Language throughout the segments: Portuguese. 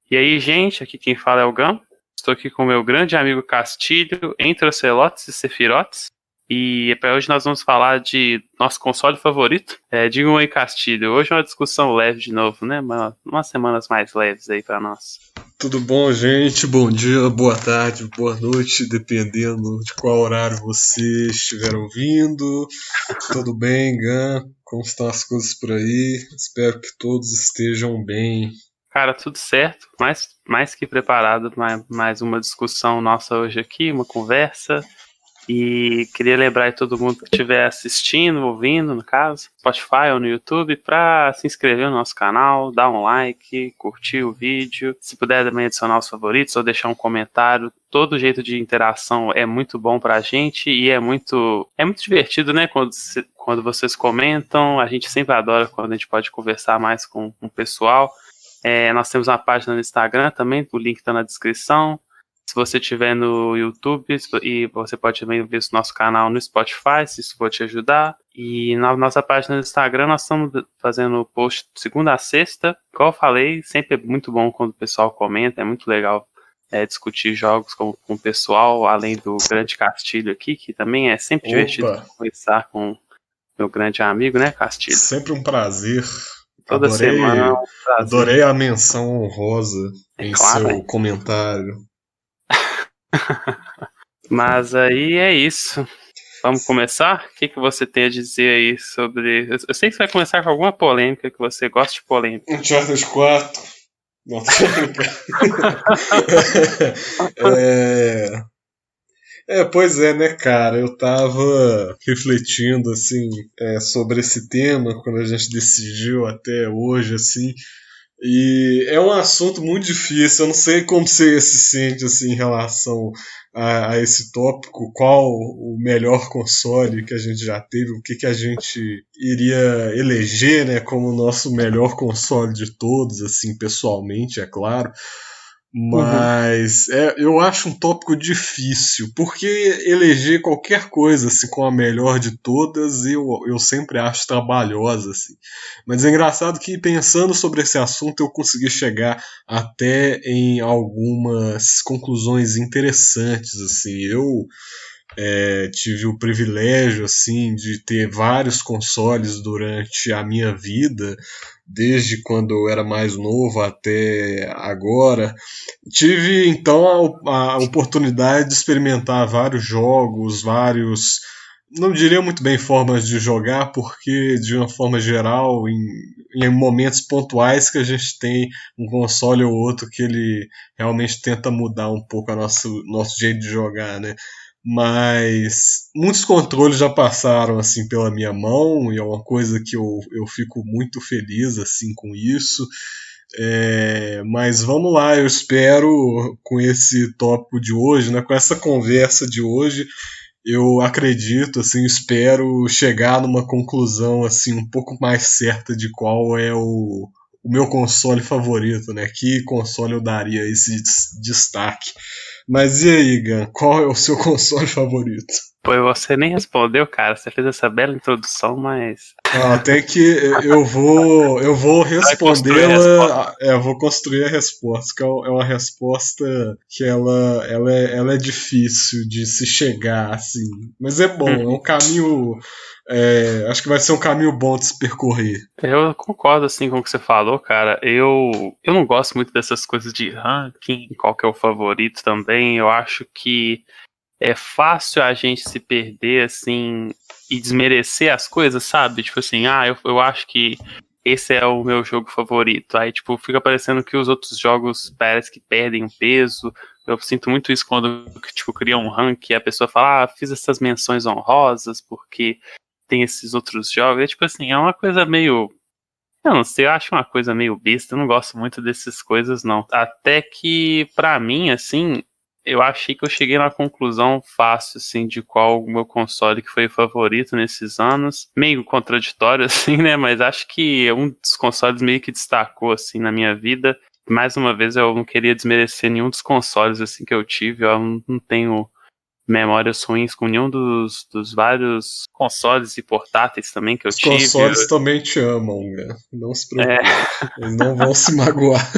E aí, gente, aqui quem fala é o Gam. Estou aqui com o meu grande amigo Castilho, entre ocelotes e sefirotes. E para hoje nós vamos falar de nosso console favorito. Digam aí, Castilho, hoje é uma discussão leve de novo, né? Umas semanas mais leves aí para nós. Tudo bom, gente? Bom dia, boa tarde, boa noite, dependendo de qual horário você estiver ouvindo. Tudo bem, Gan? Como estão as coisas por aí? Espero que todos estejam bem. Cara, tudo certo, mais que preparado, mais uma discussão nossa hoje aqui, uma conversa. E queria lembrar a todo mundo que estiver assistindo, ouvindo, no caso, Spotify ou no YouTube, para se inscrever no nosso canal, dar um like, curtir o vídeo. Se puder também adicionar os favoritos ou deixar um comentário. Todo jeito de interação é muito bom pra gente e é muito divertido, né? Quando vocês comentam, a gente sempre adora quando a gente pode conversar mais com o pessoal. Nós temos uma página no Instagram também, o link está na descrição. Se você estiver no YouTube, e você pode também ver o nosso canal no Spotify, se isso for te ajudar. E na nossa página no Instagram, nós estamos fazendo post de segunda a sexta. Como eu falei, sempre é muito bom quando o pessoal comenta, é muito legal discutir jogos com o pessoal, além do grande Castilho aqui, que também é sempre divertido conversar com meu grande amigo, né, Castilho? Sempre um prazer. Toda semana. Adorei a menção honrosa em seu comentário. Mas aí é isso. Vamos começar? O que você tem a dizer aí sobre... Eu sei que você vai começar com alguma polêmica, que você gosta de polêmica. Uncharted 4. Não, pois é, né, cara? Eu tava refletindo, assim, sobre esse tema quando a gente decidiu até hoje, assim. E é um assunto muito difícil. Eu não sei como você se sente, assim, em relação a esse tópico. Qual o melhor console que a gente já teve? O que a gente iria eleger, né, como o nosso melhor console de todos, assim, pessoalmente, é claro. Mas eu acho um tópico difícil, porque eleger qualquer coisa assim, com a melhor de todas eu sempre acho trabalhosa. Assim. Mas é engraçado que pensando sobre esse assunto eu consegui chegar até em algumas conclusões interessantes. Assim. Eu tive o privilégio assim, de ter vários consoles durante a minha vida, desde quando eu era mais novo até agora. Tive então a oportunidade de experimentar vários jogos, não diria muito bem formas de jogar, porque de uma forma geral, em momentos pontuais que a gente tem um console ou outro que ele realmente tenta mudar um pouco nosso jeito de jogar, né? Mas muitos controles já passaram assim pela minha mão e é uma coisa que eu fico muito feliz assim com isso. Mas vamos lá, eu espero com esse tópico de hoje, né, com essa conversa de hoje, eu acredito, assim, espero chegar numa conclusão assim um pouco mais certa de qual é o meu console favorito, né? Que console eu daria esse destaque. Mas e aí, Gan, qual é o seu console favorito? Pô, você nem respondeu, cara. Você fez essa bela introdução, mas... Até que eu vou respondê-la. Eu vou construir a resposta, que é uma resposta que ela é difícil de se chegar, assim. Mas é bom, é um caminho. Acho que vai ser um caminho bom de se percorrer. Eu concordo, assim, com o que você falou, cara. Eu não gosto muito dessas coisas de ranking, qual que é o favorito também. Eu acho que é fácil a gente se perder, assim, e desmerecer as coisas, sabe? Tipo assim, eu acho que esse é o meu jogo favorito. Aí, tipo, fica parecendo que os outros jogos parece que perdem um peso. Eu sinto muito isso quando, tipo, cria um ranking e a pessoa fala, fiz essas menções honrosas porque tem esses outros jogos. É tipo assim, é uma coisa meio... Eu não sei, eu acho uma coisa meio besta, eu não gosto muito dessas coisas, não. Até que, pra mim, assim, eu achei que eu cheguei na conclusão fácil, assim, de qual o meu console que foi o favorito nesses anos. Meio contraditório, assim, né? Mas acho que um dos consoles meio que destacou, assim, na minha vida. Mais uma vez, eu não queria desmerecer nenhum dos consoles, assim, que eu tive. Eu não tenho memórias ruins com nenhum dos vários consoles e portáteis também que eu tive. Os consoles também te amam, né? Não se preocupe. Eles não vão se magoar.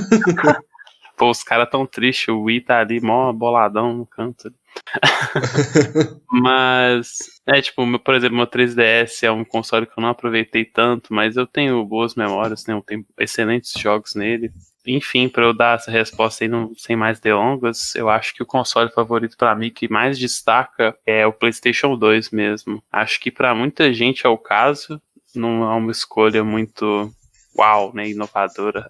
Pô, os caras tão tristes, o Wii tá ali mó boladão no canto. Mas, tipo, por exemplo, meu 3DS é um console que eu não aproveitei tanto, mas eu tenho boas memórias, né? Eu tenho excelentes jogos nele. Enfim, pra eu dar essa resposta aí sem mais delongas, eu acho que o console favorito pra mim que mais destaca é o PlayStation 2 mesmo. Acho que pra muita gente é o caso, não é uma escolha muito uau, né, inovadora.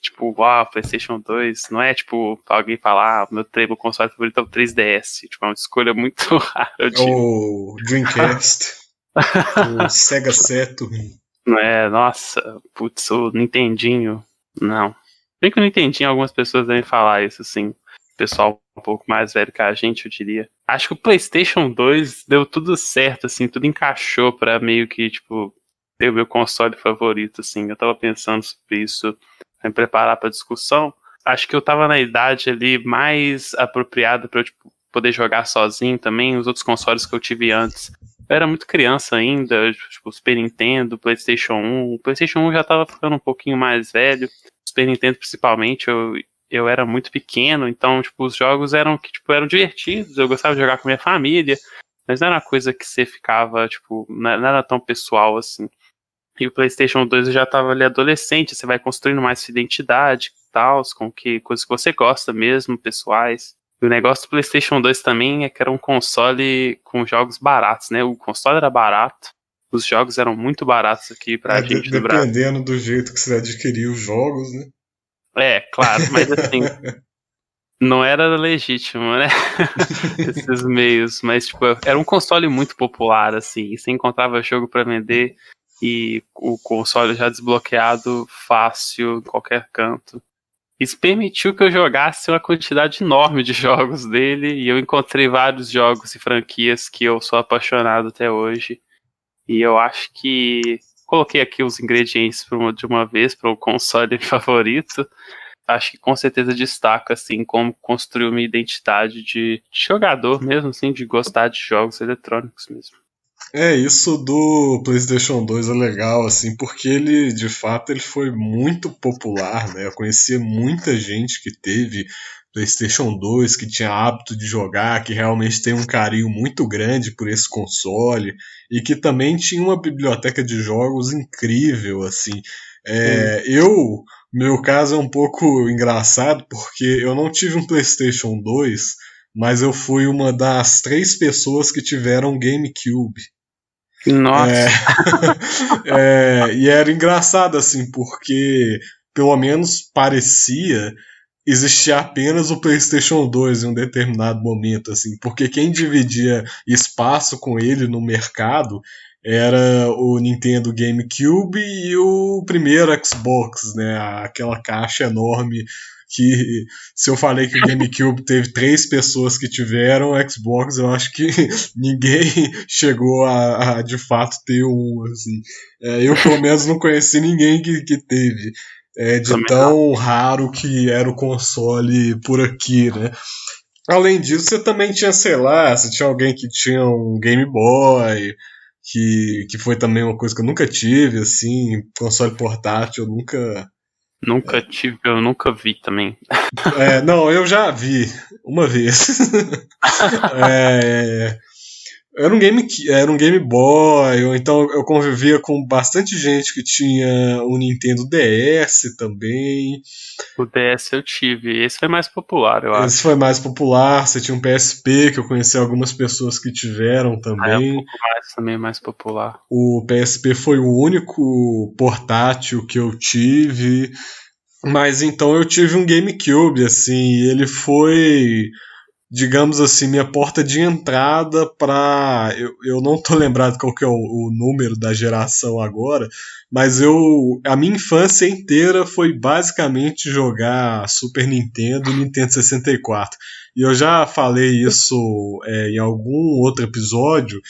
Tipo, uau, PlayStation 2, não é tipo alguém falar, meu console favorito é o 3DS, tipo, é uma escolha muito rara, eu digo. O Dreamcast, o Sega Saturn. Não é, nossa, putz, o Nintendinho, não. Bem que o Nintendinho, algumas pessoas devem falar isso, assim, pessoal um pouco mais velho que a gente, eu diria. Acho que o PlayStation 2 deu tudo certo, assim, tudo encaixou pra meio que, tipo, ter o meu console favorito, assim. Eu tava pensando sobre isso, pra me preparar pra discussão. Acho que eu tava na idade ali mais apropriada pra eu, tipo, poder jogar sozinho também, os outros consoles que eu tive antes. Eu era muito criança ainda, tipo, Super Nintendo, PlayStation 1. O PlayStation 1 já tava ficando um pouquinho mais velho. Super Nintendo, principalmente, eu era muito pequeno, então, tipo, os jogos eram divertidos, eu gostava de jogar com minha família, mas não era uma coisa que você ficava, tipo, não era tão pessoal assim. E o PlayStation 2 eu já tava ali adolescente, você vai construindo mais sua identidade e tal, com coisas que você gosta mesmo, pessoais. E o negócio do PlayStation 2 também é que era um console com jogos baratos, né? O console era barato, os jogos eram muito baratos aqui pra gente no Brasil. Dependendo do jeito que você adquiriu os jogos, né? É, claro, mas assim, não era legítimo, né? Esses meios, mas tipo, era um console muito popular, assim, e você encontrava jogo pra vender e o console já desbloqueado fácil em qualquer canto. Isso permitiu que eu jogasse uma quantidade enorme de jogos dele e eu encontrei vários jogos e franquias que eu sou apaixonado até hoje. E eu acho que coloquei aqui os ingredientes de uma vez para o console favorito. Acho que com certeza destaca assim como construir uma identidade de jogador mesmo, assim, de gostar de jogos eletrônicos mesmo. Isso do PlayStation 2 é legal, assim, porque ele, de fato, ele foi muito popular, né? Eu conhecia muita gente que teve PlayStation 2, que tinha hábito de jogar, que realmente tem um carinho muito grande por esse console, e que também tinha uma biblioteca de jogos incrível, assim. Meu caso é um pouco engraçado, porque eu não tive um PlayStation 2, mas eu fui uma das 3 pessoas que tiveram um GameCube. É, Nossa. e era engraçado, assim, porque pelo menos parecia existir apenas o PlayStation 2 em um determinado momento, assim, porque quem dividia espaço com ele no mercado era o Nintendo GameCube e o primeiro Xbox, né? Aquela caixa enorme que se eu falei que o GameCube teve 3 pessoas que tiveram, o Xbox eu acho que ninguém chegou a de fato ter um, assim. Eu pelo menos não conheci ninguém que teve. De Também não. tão raro que era o console por aqui, né? Além disso, você também tinha, sei lá, você tinha alguém que tinha um Game Boy, que foi também uma coisa que eu nunca tive, assim, console portátil, eu nunca. Nunca tive, eu nunca vi também. Não, eu já vi uma vez. é, era um Game Boy, ou então eu convivia com bastante gente que tinha um Nintendo DS também. O DS eu tive, esse foi mais popular, eu Esse acho. foi mais popular. Você tinha um PSP, que eu conheci algumas pessoas que tiveram É um também. pouco mais também mais popular. O PSP foi o único portátil que eu tive. Mas então eu tive um GameCube, assim, e ele foi, digamos assim, minha porta de entrada para. Eu não tô lembrado qual que é o número da geração agora, mas a minha infância inteira foi basicamente jogar Super Nintendo e Nintendo 64. E eu já falei isso em algum outro episódio,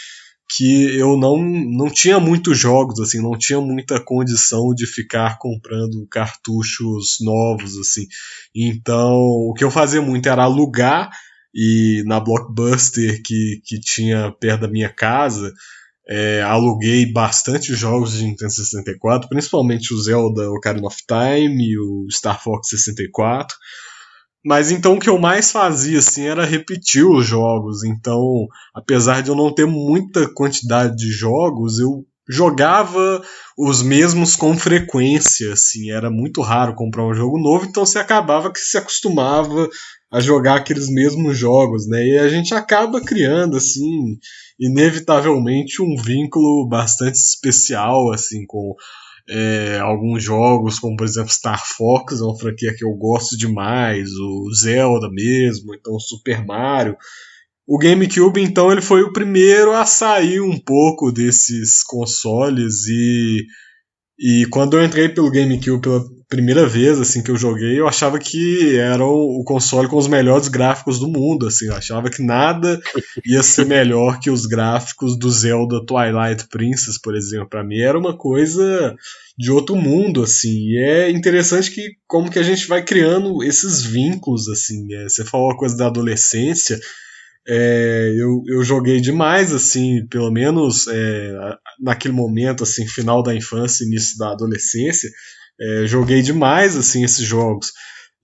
que eu não tinha muitos jogos, assim, não tinha muita condição de ficar comprando cartuchos novos, assim. Então, o que eu fazia muito era alugar, e na Blockbuster que tinha perto da minha casa, Aluguei bastante jogos de Nintendo 64, principalmente o Zelda Ocarina of Time e o Star Fox 64. Mas então o que eu mais fazia assim era repetir os jogos. Então, apesar de eu não ter muita quantidade de jogos, eu jogava os mesmos com frequência, assim, era muito raro comprar um jogo novo, então você acabava que se acostumava a jogar aqueles mesmos jogos, né? E a gente acaba criando assim, inevitavelmente um vínculo bastante especial assim com alguns jogos, como por exemplo Star Fox, é uma franquia que eu gosto demais, o Zelda mesmo, então o Super Mario. O GameCube, então, ele foi o primeiro a sair um pouco desses consoles e quando eu entrei pelo GameCube pela primeira vez, assim, que eu joguei, eu achava que era o console com os melhores gráficos do mundo, assim, eu achava que nada ia ser melhor que os gráficos do Zelda Twilight Princess, por exemplo. Pra mim era uma coisa de outro mundo, assim, e é interessante que como que a gente vai criando esses vínculos, assim, você falou a coisa da adolescência, eu joguei demais, assim, pelo menos naquele momento, assim, final da infância, início da adolescência, joguei demais, assim, esses jogos.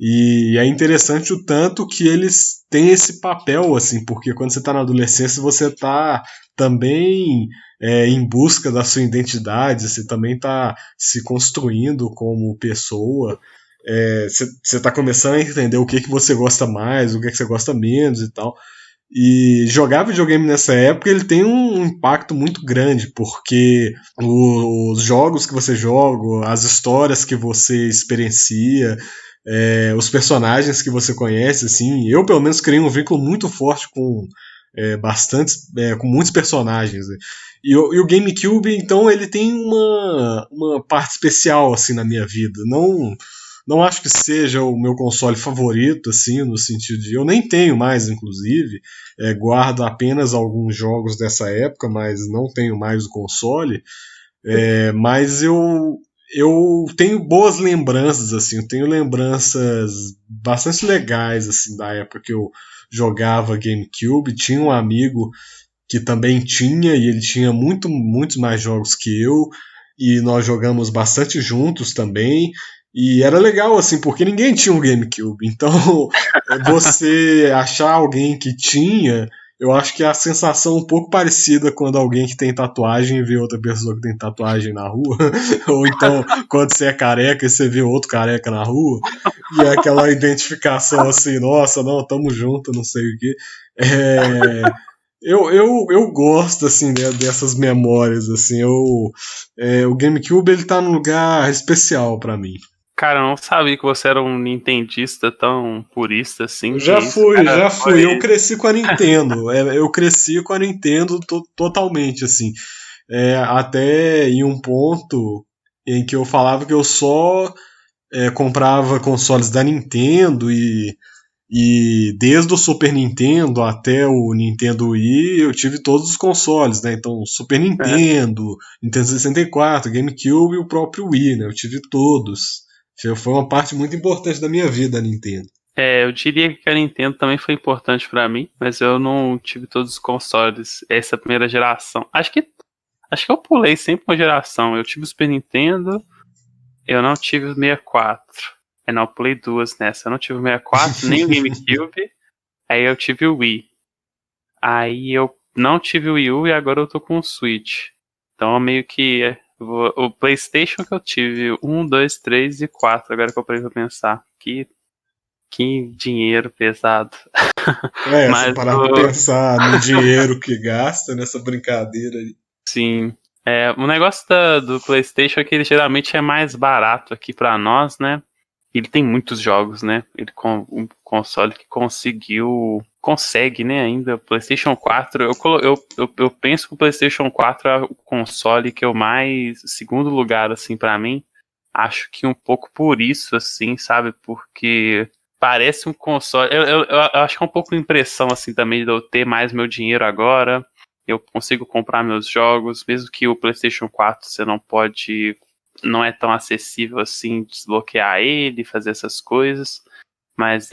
E é interessante o tanto que eles têm esse papel, assim, porque quando você está na adolescência, você está também em busca da sua identidade, você também está se construindo como pessoa, você está começando a entender o que, que você gosta mais, o que, que você gosta menos e tal. E jogar videogame nessa época ele tem um impacto muito grande, porque os jogos que você joga, as histórias que você experiencia, os personagens que você conhece, assim, eu pelo menos criei um vínculo muito forte com com muitos personagens. Né? E o GameCube, então, ele tem uma parte especial assim na minha vida. Não acho que seja o meu console favorito, assim, no sentido de. Eu nem tenho mais, inclusive. Guardo apenas alguns jogos dessa época, mas não tenho mais o console. Mas eu tenho boas lembranças, assim. Eu tenho lembranças bastante legais, assim, da época que eu jogava GameCube. Tinha um amigo que também tinha, e ele tinha muitos mais jogos que eu. E nós jogamos bastante juntos também. E era legal, assim, porque ninguém tinha um GameCube. Então, você achar alguém que tinha, eu acho que é a sensação um pouco parecida quando alguém que tem tatuagem vê outra pessoa que tem tatuagem na rua. Ou então, quando você é careca e você vê outro careca na rua. E é aquela identificação assim, nossa, não, tamo junto, não sei o quê. Eu gosto assim dessas memórias assim. O GameCube ele tá num lugar especial para mim. Cara, eu não sabia que você era um nintendista tão purista assim, que Já isso, fui, cara, já fui. Eu foi... cresci com a Nintendo. Eu cresci com a Nintendo totalmente, assim. Até em um ponto em que eu falava que eu só comprava consoles da Nintendo e desde o Super Nintendo até o Nintendo Wii eu tive todos os consoles, né? Então, Super É, Nintendo, Nintendo 64, GameCube e o próprio Wii, né? Eu tive todos. Foi uma parte muito importante da minha vida, a Nintendo. eu diria que a Nintendo também foi importante pra mim, mas eu não tive todos os consoles, essa primeira geração. Acho que eu pulei sempre uma geração. Eu tive o Super Nintendo, eu não tive o 64. Não, eu pulei duas nessa. Eu não tive o 64, nem o GameCube. Aí eu tive o Wii. Aí eu não tive o Wii U e agora eu tô com o Switch. Então meio que o PlayStation que eu tive, 1, 2, 3 e 4. Agora que eu parei pra pensar. Que dinheiro pesado. Se Mas parar pra pensar no dinheiro que gasta nessa brincadeira aí. sim. O negócio do PlayStation é que ele geralmente é mais barato aqui pra nós, né? Ele tem muitos jogos, né? Ele com um console que consegue, né? Ainda o PlayStation 4. Eu penso que o PlayStation 4 é o console que eu mais, segundo lugar, assim, pra mim. Acho que um pouco por isso, assim, sabe? Porque parece um console. Eu acho que é um pouco impressão, assim, também de eu ter mais meu dinheiro agora. Eu consigo comprar meus jogos, mesmo que o PlayStation 4 você não é tão acessível assim desbloquear ele, fazer essas coisas. Mas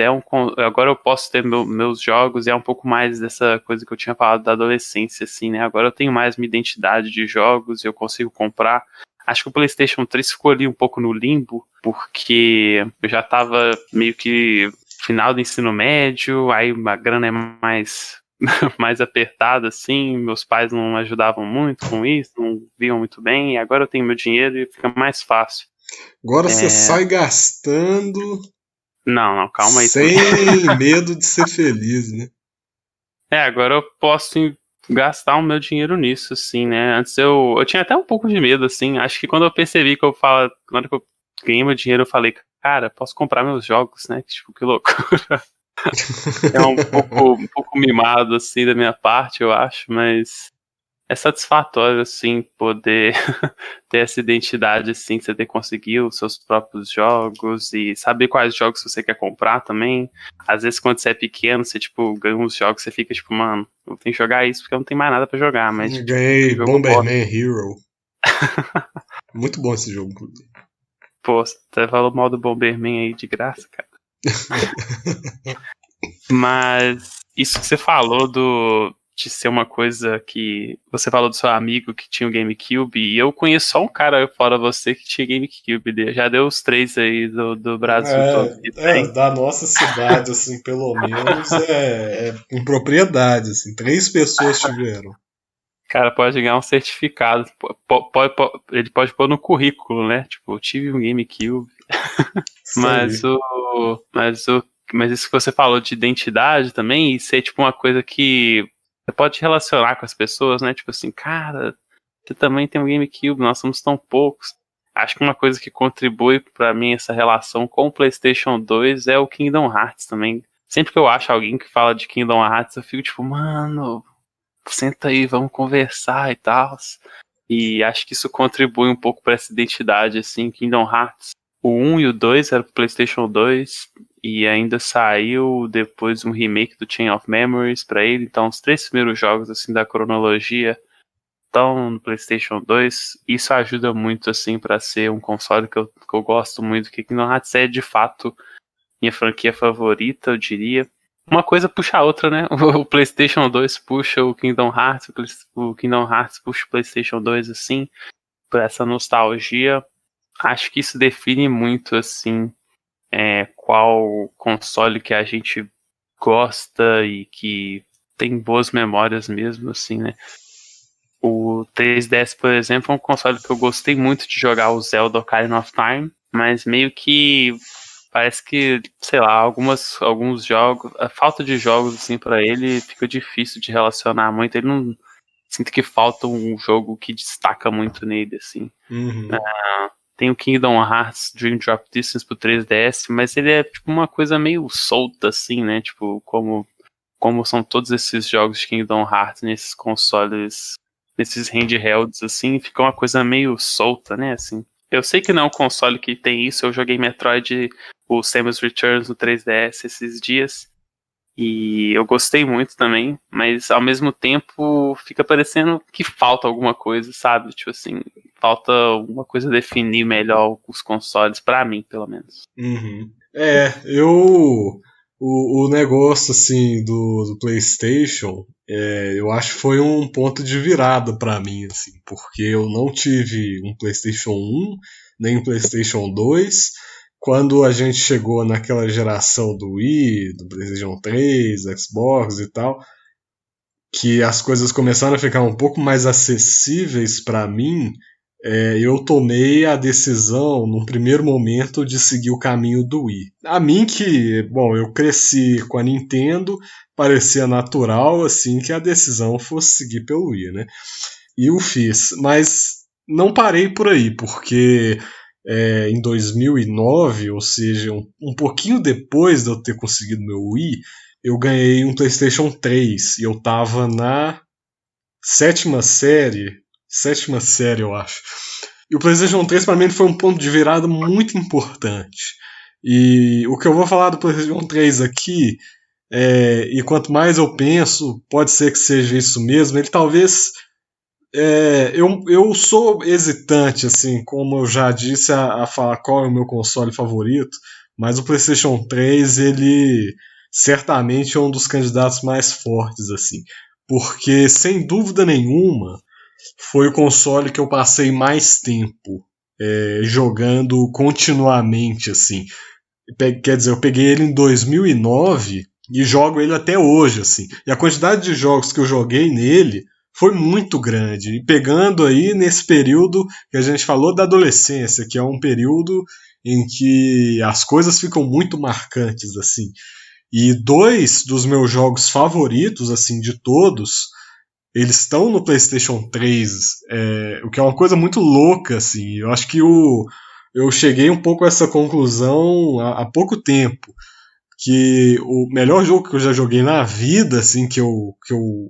agora eu posso ter meus jogos e é um pouco mais dessa coisa que eu tinha falado da adolescência, assim, né? Agora eu tenho mais minha identidade de jogos e eu consigo comprar. Acho que o PlayStation 3 ficou ali um pouco no limbo, porque eu já tava meio que final do ensino médio, aí a grana é mais, mais apertada, assim, meus pais não ajudavam muito com isso, não viam muito bem, e agora eu tenho meu dinheiro e fica mais fácil. Agora você sai gastando Não, calma aí também. sem medo de ser feliz, né? Agora eu posso gastar o meu dinheiro nisso, assim, né? Antes eu tinha até um pouco de medo, assim. Acho que quando eu percebi que quando eu ganhei meu dinheiro, eu falei, cara, posso comprar meus jogos, né? Tipo, que loucura. É um pouco mimado, assim, da minha parte, eu acho, mas é satisfatório, assim, poder ter essa identidade, assim, você ter conseguido os seus próprios jogos e saber quais jogos você quer comprar também. Às vezes, quando você é pequeno, você, tipo, ganha uns jogos, você fica, tipo, mano, eu tenho que jogar isso porque eu não tenho mais nada pra jogar, mas, tipo, que Ganhei jogo bom. Bomberman Hero. Muito bom esse jogo, inclusive. Pô, você falou mal do Bomberman aí de graça, cara. Mas isso que você falou de ser uma coisa que. Você falou do seu amigo que tinha o GameCube, e eu conheço só um cara fora você que tinha GameCube. Já deu os 3 aí do Brasil todo que tem. Da nossa cidade, assim, pelo menos, é com propriedade, assim. 3 pessoas tiveram. Cara, pode ganhar um certificado. Ele pode pôr no currículo, né? Tipo, eu tive um GameCube. Isso Mas aí. o. Mas o. Mas isso que você falou de identidade também, e ser tipo uma coisa que você pode relacionar com as pessoas, né? Tipo assim, cara, você também tem um GameCube, nós somos tão poucos. Acho que uma coisa que contribui pra mim essa relação com o PlayStation 2 é o Kingdom Hearts também. Sempre que eu acho alguém que fala de Kingdom Hearts, eu fico tipo, mano, senta aí, vamos conversar e tal. E acho que isso contribui um pouco pra essa identidade, assim, Kingdom Hearts. O 1 e o 2 era pro PlayStation 2 e ainda saiu depois um remake do Chain of Memories pra ele. Então, os 3 primeiros jogos assim da cronologia estão no PlayStation 2. Isso ajuda muito assim para ser um console que eu gosto muito. Que Kingdom Hearts é de fato minha franquia favorita, eu diria. Uma coisa puxa a outra, né? O PlayStation 2 puxa o Kingdom Hearts, o Kingdom Hearts puxa o PlayStation 2 assim, por essa nostalgia. Acho que isso define muito assim qual console que a gente gosta e que tem boas memórias mesmo, assim, né? O 3DS, por exemplo, é um console que eu gostei muito de jogar o Zelda Ocarina of Time, mas meio que parece que, sei lá, alguns jogos, a falta de jogos assim para ele fica difícil de relacionar muito. Ele não sinto que falta um jogo que destaca muito nele, assim. Uhum. Tem o Kingdom Hearts Dream Drop Distance pro 3DS, mas ele é tipo uma coisa meio solta, assim, né? Tipo, como são todos esses jogos de Kingdom Hearts nesses consoles, nesses handhelds, assim, fica uma coisa meio solta, né? Assim. Eu sei que não é um console que tem isso, eu joguei Metroid, o Samus Returns no 3DS esses dias, e eu gostei muito também, mas ao mesmo tempo fica parecendo que falta alguma coisa, sabe? Tipo assim, falta alguma coisa definir melhor os consoles, pra mim, pelo menos. Uhum. O negócio assim do PlayStation, eu acho que foi um ponto de virada pra mim, assim, porque eu não tive um PlayStation 1 nem um PlayStation 2. Quando a gente chegou naquela geração do Wii, do PlayStation 3, Xbox e tal, que as coisas começaram a ficar um pouco mais acessíveis para mim, eu tomei a decisão, num primeiro momento, de seguir o caminho do Wii. A mim que, bom, eu cresci com a Nintendo, parecia natural, assim, que a decisão fosse seguir pelo Wii, né? E o fiz, mas não parei por aí, porque em 2009, ou seja, um pouquinho depois de eu ter conseguido meu Wii, eu ganhei um PlayStation 3 e eu tava na sétima série, sétima série eu acho. E o PlayStation 3 para mim foi um ponto de virada muito importante. E o que eu vou falar do PlayStation 3 aqui, e quanto mais eu penso, pode ser que seja isso mesmo, ele talvez eu sou hesitante, assim, como eu já disse, a falar qual é o meu console favorito, mas o PlayStation 3, ele certamente é um dos candidatos mais fortes, assim. Porque, sem dúvida nenhuma, foi o console que eu passei mais tempo jogando continuamente, assim. Quer dizer, eu peguei ele em 2009 e jogo ele até hoje, assim. E a quantidade de jogos que eu joguei nele foi muito grande. E pegando aí nesse período que a gente falou da adolescência, que é um período em que as coisas ficam muito marcantes, assim. E dois dos meus jogos favoritos, assim, de todos, eles estão no PlayStation 3, o que é uma coisa muito louca, assim. Eu acho que eu cheguei um pouco a essa conclusão há pouco tempo, que o melhor jogo que eu já joguei na vida, assim, que eu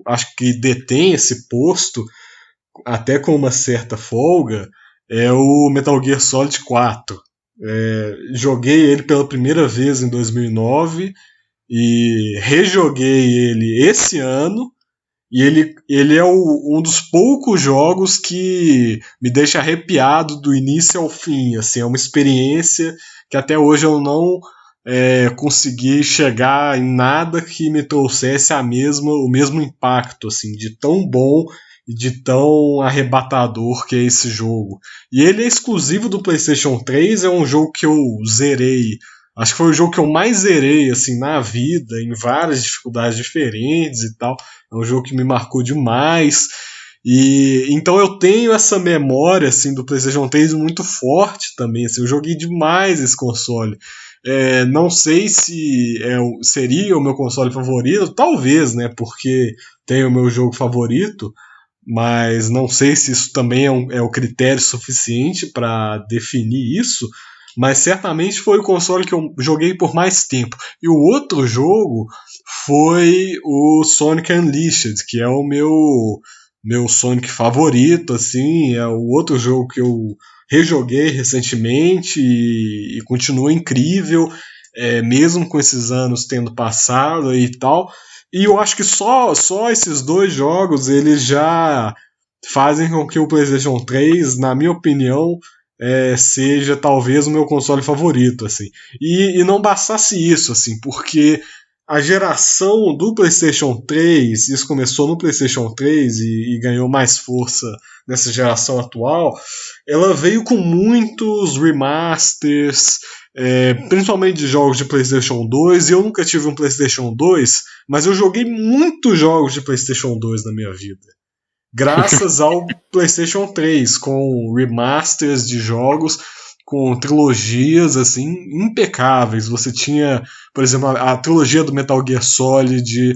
acho que detém esse posto, até com uma certa folga, é o Metal Gear Solid 4. Joguei ele pela primeira vez em 2009 e rejoguei ele esse ano. E ele é um dos poucos jogos que me deixa arrepiado do início ao fim. Assim, é uma experiência que até hoje eu não consegui chegar em nada que me trouxesse o mesmo impacto, assim, de tão bom e de tão arrebatador que é esse jogo. E ele é exclusivo do PlayStation 3, é um jogo que eu zerei. Acho que foi o jogo que eu mais zerei, assim, na vida, em várias dificuldades diferentes e tal. É um jogo que me marcou demais. E então eu tenho essa memória, assim, do PlayStation 3 muito forte também. Assim, eu joguei demais esse console. Não sei se seria o meu console favorito, talvez, né? Porque tem o meu jogo favorito, mas não sei se isso também é o critério suficiente para definir isso. Mas certamente foi o console que eu joguei por mais tempo. E o outro jogo foi o Sonic Unleashed, que é o meu Sonic favorito, assim, é o outro jogo que eu rejoguei recentemente e continua incrível, mesmo com esses anos tendo passado e tal. E eu acho que só esses dois jogos eles já fazem com que o PlayStation 3, na minha opinião, seja talvez o meu console favorito, assim. E não bastasse isso, assim, porque a geração do PlayStation 3, isso começou no PlayStation 3 e ganhou mais força nessa geração atual, ela veio com muitos remasters, principalmente de jogos de PlayStation 2, e eu nunca tive um PlayStation 2, mas eu joguei muitos jogos de PlayStation 2 na minha vida. Graças ao PlayStation 3, com remasters de jogos, com trilogias assim impecáveis. Você tinha, por exemplo, a trilogia do Metal Gear Solid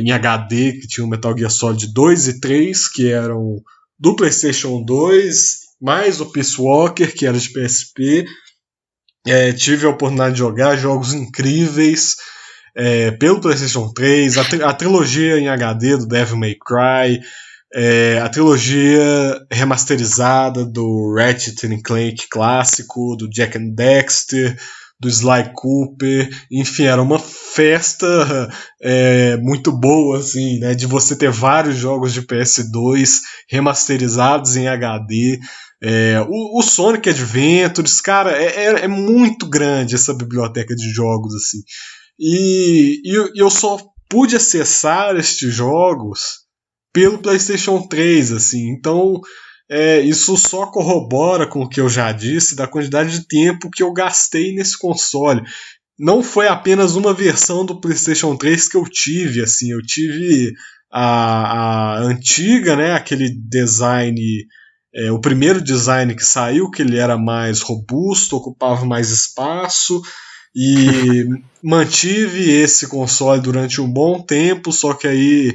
em HD, que tinha o Metal Gear Solid 2 e 3, que eram do PlayStation 2, mais o Peace Walker, que era de PSP. Tive a oportunidade de jogar jogos incríveis pelo PlayStation 3, a trilogia em HD do Devil May Cry, a trilogia remasterizada do Ratchet & Clank clássico, do Jak and Daxter, do Sly Cooper, enfim, era uma festa muito boa, assim, né, de você ter vários jogos de PS2 remasterizados em HD. O Sonic Adventures, cara, é muito grande essa biblioteca de jogos, assim. E eu só pude acessar estes jogos pelo PlayStation 3, assim. Então, isso só corrobora com o que eu já disse da quantidade de tempo que eu gastei nesse console. Não foi apenas uma versão do PlayStation 3 que eu tive, assim. Eu tive a antiga, né, aquele design, o primeiro design que saiu, que ele era mais robusto, ocupava mais espaço, e mantive esse console durante um bom tempo, só que aí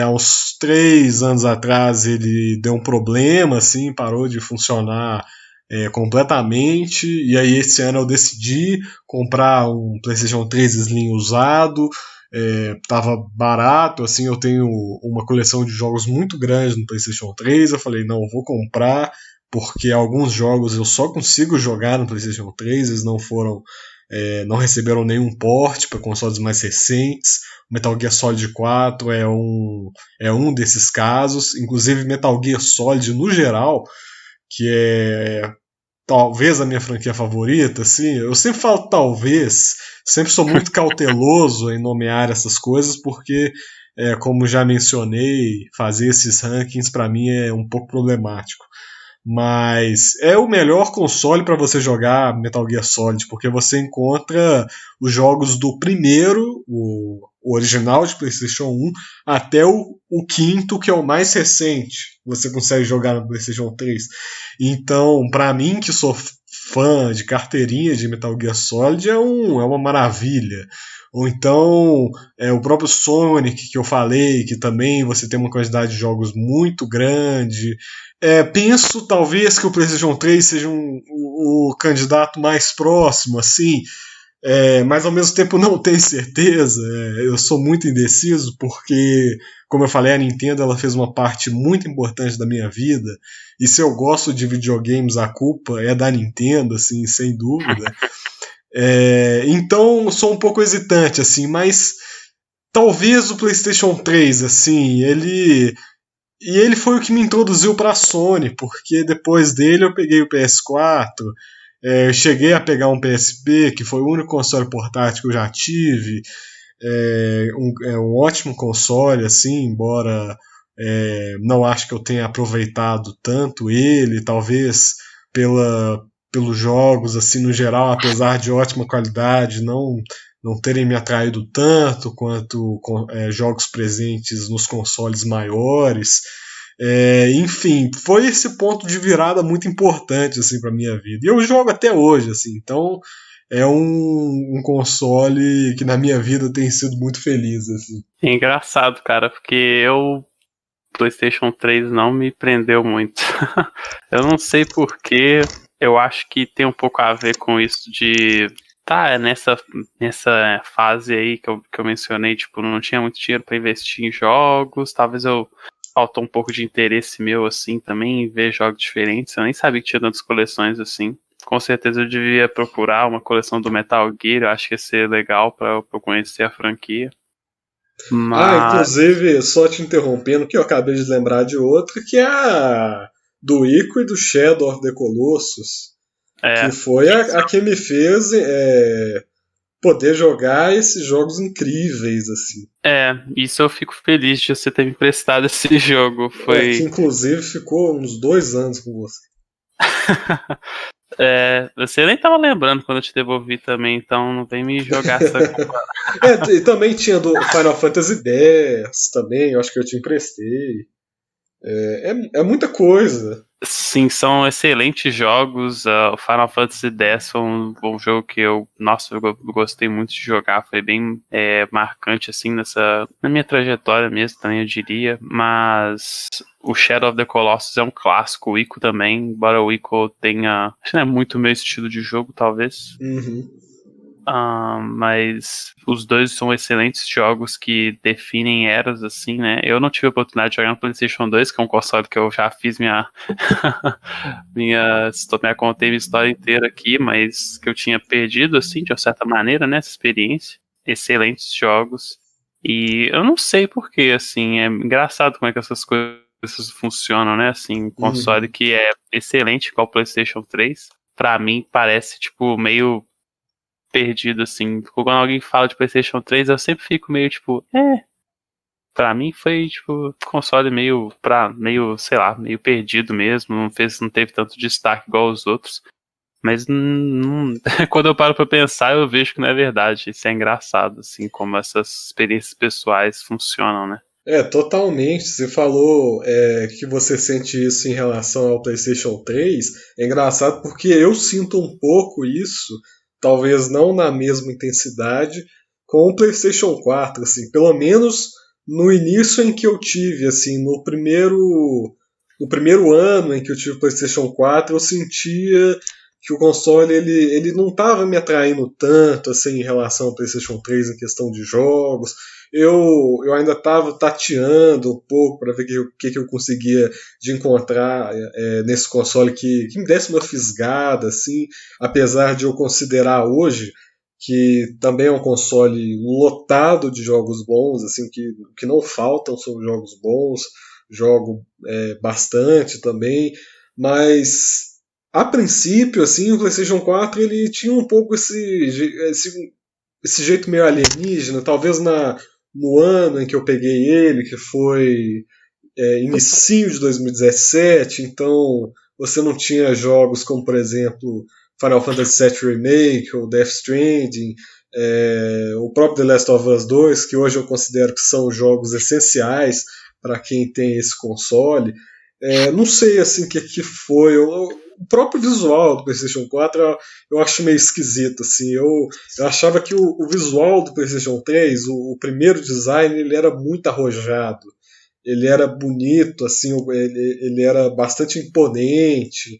há uns 3 anos atrás ele deu um problema, assim, parou de funcionar completamente, e aí esse ano eu decidi comprar um PlayStation 3 Slim usado, tava barato, assim, eu tenho uma coleção de jogos muito grande no PlayStation 3, eu falei, não, eu vou comprar, porque alguns jogos eu só consigo jogar no PlayStation 3, eles não receberam nenhum port para consoles mais recentes. Metal Gear Solid 4 é um desses casos, inclusive Metal Gear Solid no geral, que talvez a minha franquia favorita, assim, eu sempre falo talvez, sempre sou muito cauteloso em nomear essas coisas, porque, como já mencionei, fazer esses rankings para mim é um pouco problemático. Mas é o melhor console para você jogar Metal Gear Solid, porque você encontra os jogos do primeiro, o original de PlayStation 1, até o quinto, que é o mais recente. Você consegue jogar no PlayStation 3. Então, para mim, que sou fã de carteirinha de Metal Gear Solid, é uma maravilha. Ou então, o próprio Sonic, que eu falei, que também você tem uma quantidade de jogos muito grande. Penso talvez que o PlayStation 3 seja o candidato mais próximo, assim, mas ao mesmo tempo não tenho certeza. Eu sou muito indeciso porque, como eu falei, a Nintendo ela fez uma parte muito importante da minha vida, e se eu gosto de videogames, a culpa é da Nintendo, assim, sem dúvida. Então sou um pouco hesitante, assim, mas talvez o PlayStation 3, assim, ele foi o que me introduziu para a Sony, porque depois dele eu peguei o PS4, cheguei a pegar um PSP, que foi o único console portátil que eu já tive, um ótimo console, assim, embora não acho que eu tenha aproveitado tanto ele, talvez pelos jogos, assim, no geral, apesar de ótima qualidade, não terem me atraído tanto quanto jogos presentes nos consoles maiores. Enfim, foi esse ponto de virada muito importante assim, para minha vida. E eu jogo até hoje, assim, então é um console que na minha vida tem sido muito feliz. Assim. É engraçado, cara, porque PlayStation 3 não me prendeu muito. Eu não sei porquê, eu acho que tem um pouco a ver com isso de nessa fase aí que eu mencionei, tipo, não tinha muito dinheiro para investir em jogos, talvez faltou um pouco de interesse meu, assim, também, em ver jogos diferentes, eu nem sabia que tinha tantas coleções, assim. Com certeza eu devia procurar uma coleção do Metal Gear, eu acho que ia ser legal pra eu conhecer a franquia. Mas, Inclusive, só te interrompendo, que eu acabei de lembrar de outra, que é a do Ico e do Shadow of the Colossus, que foi a que me fez poder jogar esses jogos incríveis, assim. Isso eu fico feliz de você ter me emprestado esse jogo. Que inclusive ficou uns 2 anos com você. Você nem tava lembrando quando eu te devolvi também, então não vem me jogar essa culpa. E também tinha do Final Fantasy X também, eu acho que eu te emprestei. É muita coisa. Sim, são excelentes jogos. O Final Fantasy X foi um jogo que eu gostei muito de jogar. Foi bem marcante, assim, na minha trajetória mesmo, também eu diria. Mas o Shadow of the Colossus é um clássico. O Ico também, embora o Ico tenha... Acho que não é muito meu estilo de jogo, talvez. Uhum. Mas os dois são excelentes jogos que definem eras, assim, né? Eu não tive a oportunidade de jogar no PlayStation 2, que é um console que eu já fiz contei minha história inteira aqui, mas que eu tinha perdido, assim, de uma certa maneira, né? Essa experiência. Excelentes jogos. E eu não sei porquê, assim, é engraçado como é que essas coisas funcionam, né? Assim, um console que é excelente, igual o PlayStation 3, pra mim parece, tipo, meio perdido, assim. Quando alguém fala de PlayStation 3, eu sempre fico meio, tipo, Pra mim foi, tipo, console meio, sei lá, meio perdido mesmo. Não teve tanto destaque igual os outros. Mas quando eu paro pra pensar, eu vejo que não é verdade. Isso é engraçado, assim, como essas experiências pessoais funcionam, né? Totalmente. Você falou que você sente isso em relação ao PlayStation 3. É engraçado porque eu sinto um pouco isso, talvez não na mesma intensidade, com o PlayStation 4. Assim, pelo menos no início em que eu tive, assim, no primeiro ano em que eu tive o PlayStation 4, eu sentia que o console ele não estava me atraindo tanto assim em relação ao PlayStation 3 em questão de jogos. Eu ainda estava tateando um pouco para ver o que eu conseguia de encontrar nesse console que me desse uma fisgada, assim, apesar de eu considerar hoje que também é um console lotado de jogos bons, assim, que não faltam são jogos bons, jogo bastante também, mas a princípio, assim, o PlayStation 4 ele tinha um pouco esse jeito meio alienígena, talvez no ano em que eu peguei ele, que foi inicinho de 2017, então você não tinha jogos como, por exemplo, Final Fantasy VII Remake ou Death Stranding, o próprio The Last of Us 2, que hoje eu considero que são jogos essenciais para quem tem esse console. Não sei assim o que foi. O próprio visual do PlayStation 4 eu acho meio esquisito. Assim. Eu achava que o visual do PlayStation 3, o primeiro design, ele era muito arrojado. Ele era bonito, assim, ele era bastante imponente,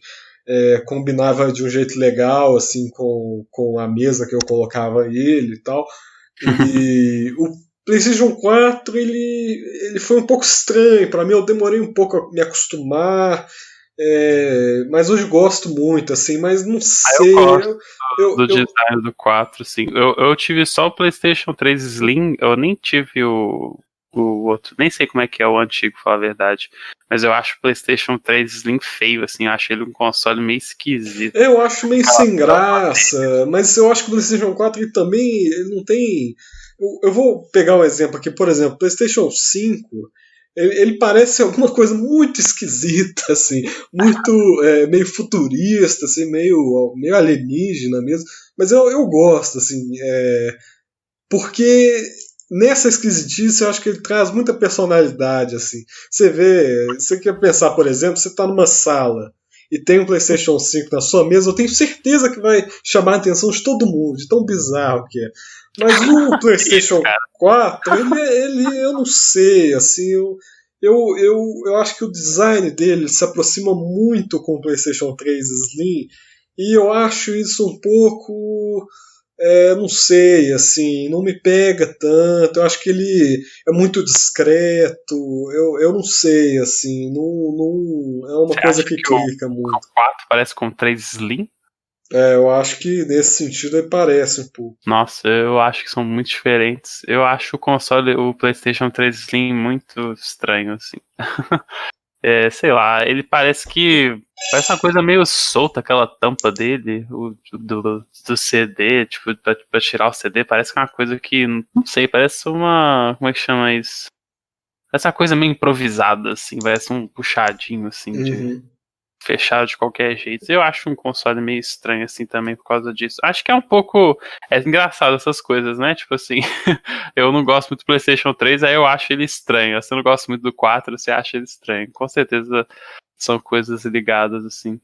combinava de um jeito legal assim com a mesa que eu colocava ele e tal. E o PlayStation 4 ele foi um pouco estranho para mim, eu demorei um pouco a me acostumar, mas hoje gosto muito, assim, mas não Eu sei. gosto do Eu design do 4, sim. Eu tive só o PlayStation 3 Slim, eu nem tive o outro, nem sei como é que é o antigo, pra falar a verdade. Mas eu acho o PlayStation 3 Slim feio, assim, eu acho ele um console meio esquisito. Eu acho meio Aquela sem tampa graça, mas eu acho que o PlayStation 4 ele também ele não tem. Eu vou pegar um exemplo aqui, por exemplo, o PlayStation 5. Ele parece alguma coisa muito esquisita, assim, muito meio futurista, assim, meio alienígena mesmo. Mas eu gosto, assim, porque nessa esquisitice eu acho que ele traz muita personalidade, assim. Você vê, você quer pensar, por exemplo, você está numa sala e tem um PlayStation 5 na sua mesa, eu tenho certeza que vai chamar a atenção de todo mundo, de tão bizarro que é. Mas o isso, PlayStation cara. 4, eu não sei, assim, eu acho que o design dele se aproxima muito com o PlayStation 3 Slim, e eu acho isso um pouco não sei, assim, não me pega tanto. Eu acho que ele é muito discreto. Eu não sei, assim, não é uma Você coisa acha que que o clica muito. 4 parece com o 3 Slim? Eu acho que nesse sentido ele parece um pouco. Nossa, eu acho que são muito diferentes. Eu acho o console, o PlayStation 3 Slim muito estranho, assim. Sei lá, ele parece uma coisa meio solta, aquela tampa dele, do CD, tipo, pra tirar o CD, parece que é uma coisa que, não sei, parece uma, como é que chama isso? Parece uma coisa meio improvisada, assim, parece um puxadinho, assim, de Uhum. fechado de qualquer jeito. Eu acho um console meio estranho, assim, também por causa disso. Acho que é um pouco. É engraçado essas coisas, né? Tipo assim, eu não gosto muito do PlayStation 3, aí eu acho ele estranho. Você não gosta muito do 4, você acha ele estranho. Com certeza são coisas ligadas, assim.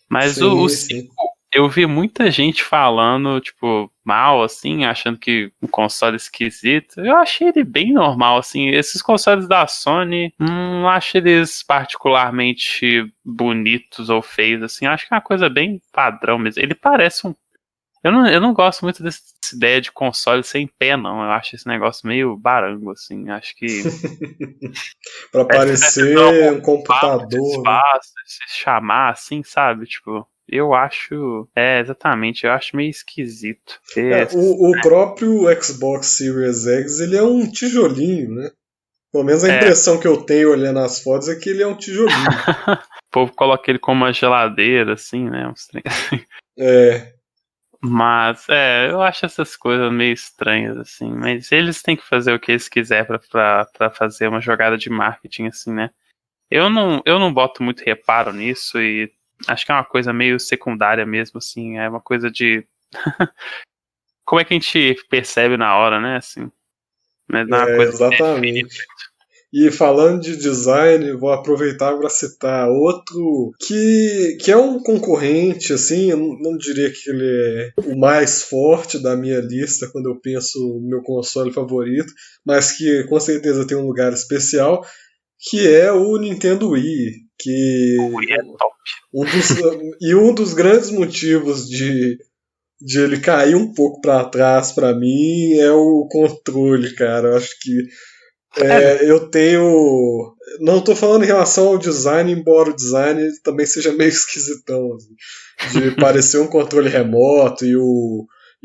Mas o Sim, 5, sim. eu vi muita gente falando, tipo, mal, assim, achando que um console esquisito. Eu achei ele bem normal, assim. Esses consoles da Sony, não acho eles particularmente bonitos ou feios, assim. Acho que é uma coisa bem padrão mesmo. Ele parece um. Eu não gosto muito dessa ideia de console sem pé, não. Eu acho esse negócio meio barango, assim. Acho que Para parece que tá tentando parecer um ocupar muito computador, né? espaço, se chamar assim, sabe? Tipo, eu acho. Exatamente, eu acho meio esquisito. O próprio Xbox Series X ele é um tijolinho, né? Pelo menos a É, impressão que eu tenho olhando as fotos é que ele é um tijolinho. o povo coloca ele como uma geladeira, assim, né? Uns trem. É, Mas, eu acho essas coisas meio estranhas, assim. Mas eles têm que fazer o que eles quiserem pra fazer uma jogada de marketing, assim, né? Eu não boto muito reparo nisso e acho que é uma coisa meio secundária mesmo, assim. É uma coisa de. Como é que a gente percebe na hora, né? Assim, mas não é uma coisa que define. exatamente. E falando de design, vou aproveitar para citar outro que é um concorrente, assim, eu não diria que ele é o mais forte da minha lista quando eu penso no meu console favorito, mas que com certeza tem um lugar especial, que é o Nintendo Wii, Ui, que é top. um dos, um dos grandes motivos de ele cair um pouco para trás para mim é o controle, cara. Eu acho que Sério? eu tenho. Não estou falando em relação ao design, embora o design também seja meio esquisitão, assim, de parecer um controle remoto e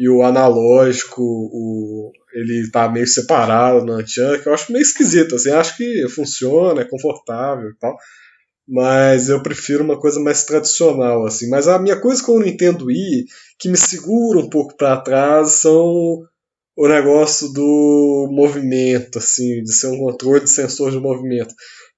o analógico, ele tá meio separado no Antian, que eu acho meio esquisito, assim, acho que funciona, é confortável e tal, mas eu prefiro uma coisa mais tradicional, assim. Mas a minha coisa com o Nintendo Wii, que me segura um pouco para trás, são o negócio do movimento, assim, de ser um controle de sensor de movimento.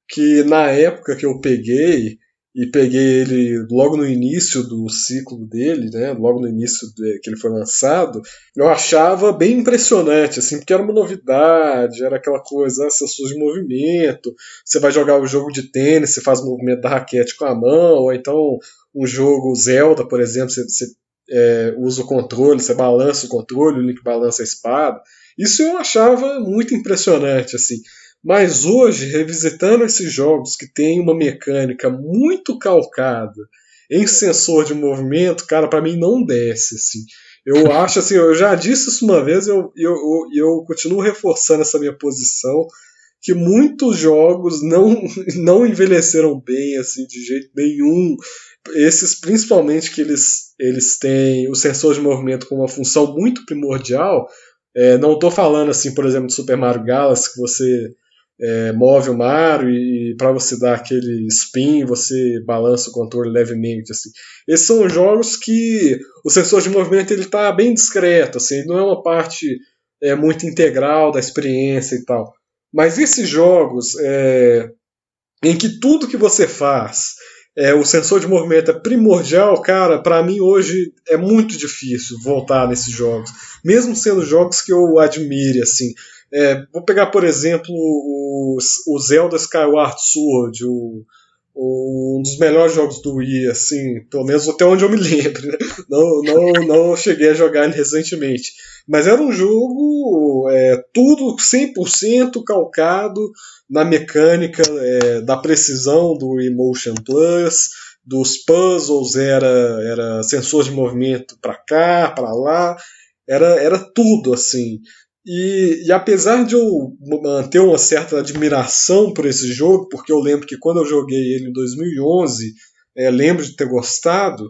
Que na época que eu peguei, e peguei ele logo no início do ciclo dele, né, logo no início que ele foi lançado, eu achava bem impressionante, assim, porque era uma novidade, era aquela coisa, sensores de movimento, você vai jogar o jogo de tênis, você faz o movimento da raquete com a mão, ou então um jogo Zelda, por exemplo, você usa o controle, você balança o controle, o Link balança a espada. Isso eu achava muito impressionante, assim. Mas hoje, revisitando esses jogos que tem uma mecânica muito calcada em sensor de movimento, cara, para mim não desce, assim. Eu acho assim, eu já disse isso uma vez e eu continuo reforçando essa minha posição, que muitos jogos não envelheceram bem, assim, de jeito nenhum. Esses, principalmente, que eles têm o sensor de movimento com uma função muito primordial. Não estou falando, assim, por exemplo, de Super Mario Galaxy, que você move o Mario e para você dar aquele spin, você balança o controle levemente, assim. Esses são jogos que o sensor de movimento ele está bem discreto, assim, não é uma parte muito integral da experiência e tal. Mas esses jogos em que tudo que você faz, o sensor de movimento é primordial, cara, para mim hoje é muito difícil voltar nesses jogos. Mesmo sendo jogos que eu admire, assim. Vou pegar, por exemplo, o Zelda Skyward Sword, um dos melhores jogos do Wii, assim, pelo menos até onde eu me lembro. Né? Não cheguei a jogar ele recentemente. Mas era um jogo tudo 100% calcado na mecânica da precisão do Emotion Plus, dos puzzles, era sensor de movimento para cá, para lá, era tudo assim. E apesar de eu manter uma certa admiração por esse jogo, porque eu lembro que quando eu joguei ele em 2011, lembro de ter gostado,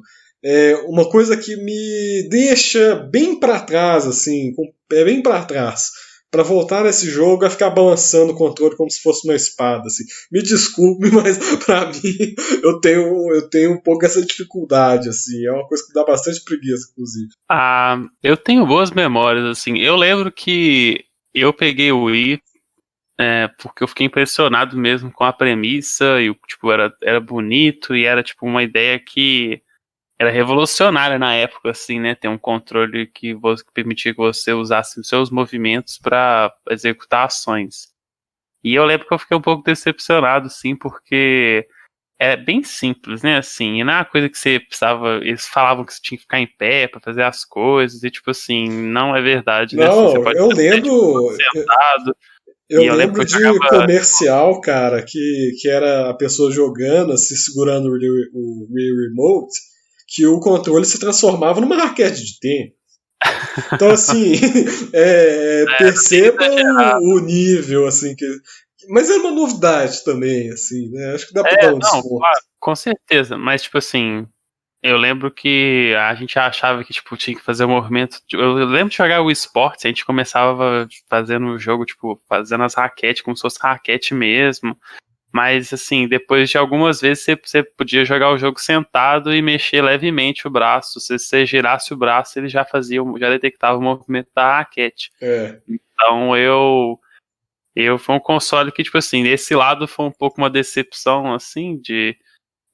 uma coisa que me deixa bem para trás, assim, bem para trás, para voltar nesse jogo a ficar balançando o controle como se fosse uma espada, assim. Me desculpe, mas para mim eu tenho um pouco essa dificuldade, assim. É uma coisa que dá bastante preguiça, inclusive. Ah, eu tenho boas memórias, assim. Eu lembro que eu peguei o Wii porque eu fiquei impressionado mesmo com a premissa e tipo, era bonito e era tipo uma ideia que era revolucionária na época, assim, né? Ter um controle que permitia que você usasse os seus movimentos para executar ações. E eu lembro que eu fiquei um pouco decepcionado, sim, porque é bem simples, né? Assim, e não é uma coisa que você precisava. Eles falavam que você tinha que ficar em pé para fazer as coisas, e tipo assim, não é verdade, né? Assim, você Não, pode eu fazer tipo, lembro. sentado. Eu E eu lembro que lembro eu de jogava. comercial, cara, que era a pessoa jogando, assim, segurando o Wii Remote, que o controle se transformava numa raquete de tênis. Então, assim, Bem perceba exagerado. o nível, assim, que. Mas é uma novidade também, assim, né? Acho que dá pra dar um Não, desconto. claro, com certeza. Mas, tipo assim, eu lembro que a gente achava que, tipo, tinha que fazer o movimento. Eu lembro de jogar o esporte, a gente começava fazendo o jogo, tipo, fazendo as raquetes como se fosse raquete mesmo. Mas, assim, depois de algumas vezes você podia jogar o jogo sentado e mexer levemente o braço. Se você girasse o braço, ele já fazia, já detectava o movimento da raquete. É. Então eu foi um console que, tipo assim, esse lado foi um pouco uma decepção, assim,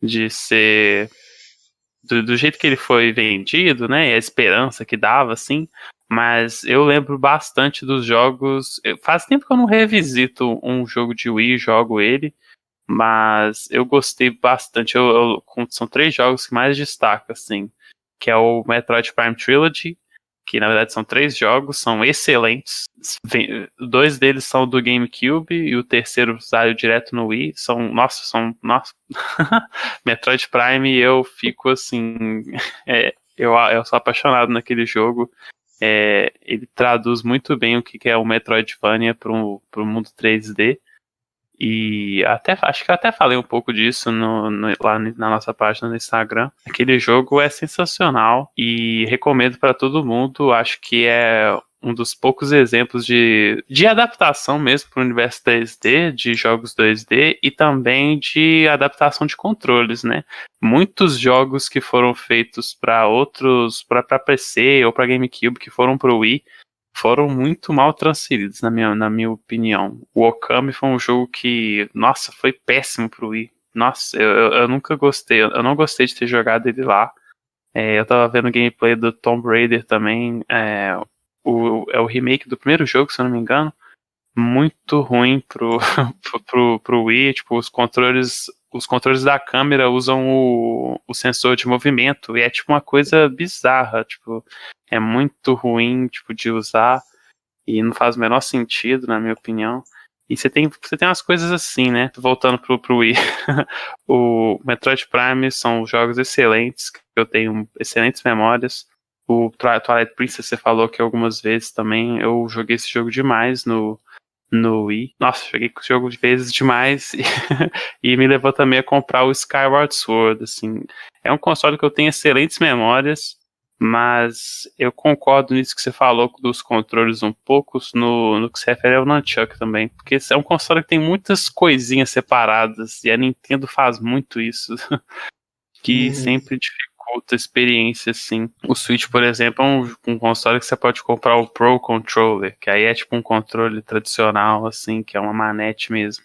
de ser do jeito que ele foi vendido, né? E a esperança que dava, assim. Mas eu lembro bastante dos jogos. Faz tempo que eu não revisito um jogo de Wii, jogo ele. Mas eu gostei bastante. São 3 jogos que mais destaco, assim. Que é o Metroid Prime Trilogy, que na verdade são 3 jogos, são excelentes. 2 deles são do GameCube e o terceiro saiu direto no Wii. Nossa. Metroid Prime, eu fico assim. Eu sou apaixonado naquele jogo. Ele traduz muito bem o que é o Metroidvania para o mundo 3D. E acho que eu até falei um pouco disso lá na nossa página no Instagram. Aquele jogo é sensacional e recomendo para todo mundo. Acho que é um dos poucos exemplos de adaptação mesmo para o universo 3D, de jogos 2D e também de adaptação de controles, né? Muitos jogos que foram feitos para para PC ou para GameCube, que foram para o Wii, foram muito mal transferidos, na minha opinião. O Okami foi um jogo que, nossa, foi péssimo pro Wii. Nossa, eu nunca gostei, eu não gostei de ter jogado ele lá. Eu tava vendo gameplay do Tomb Raider também, é o remake do primeiro jogo, se eu não me engano. Muito ruim pro Wii, tipo, os controles da câmera usam o sensor de movimento, e é tipo uma coisa bizarra, tipo, é muito ruim, tipo, de usar, e não faz o menor sentido, na minha opinião. E você tem umas coisas assim, né? Voltando pro Wii. O Metroid Prime são jogos excelentes, que eu tenho excelentes memórias. O Twilight Princess, você falou que algumas vezes também. Eu joguei esse jogo demais no Wii. Nossa, joguei esse jogo de vezes demais. E me levou também a comprar o Skyward Sword, assim. É um console que eu tenho excelentes memórias. Mas eu concordo nisso que você falou dos controles um pouco, no que se refere ao Nunchuck também, porque é um console que tem muitas coisinhas separadas, e a Nintendo faz muito isso, que sempre dificulta a experiência, assim. O Switch, por exemplo, é um console que você pode comprar o Pro Controller, que aí é tipo um controle tradicional, assim, que é uma manete mesmo.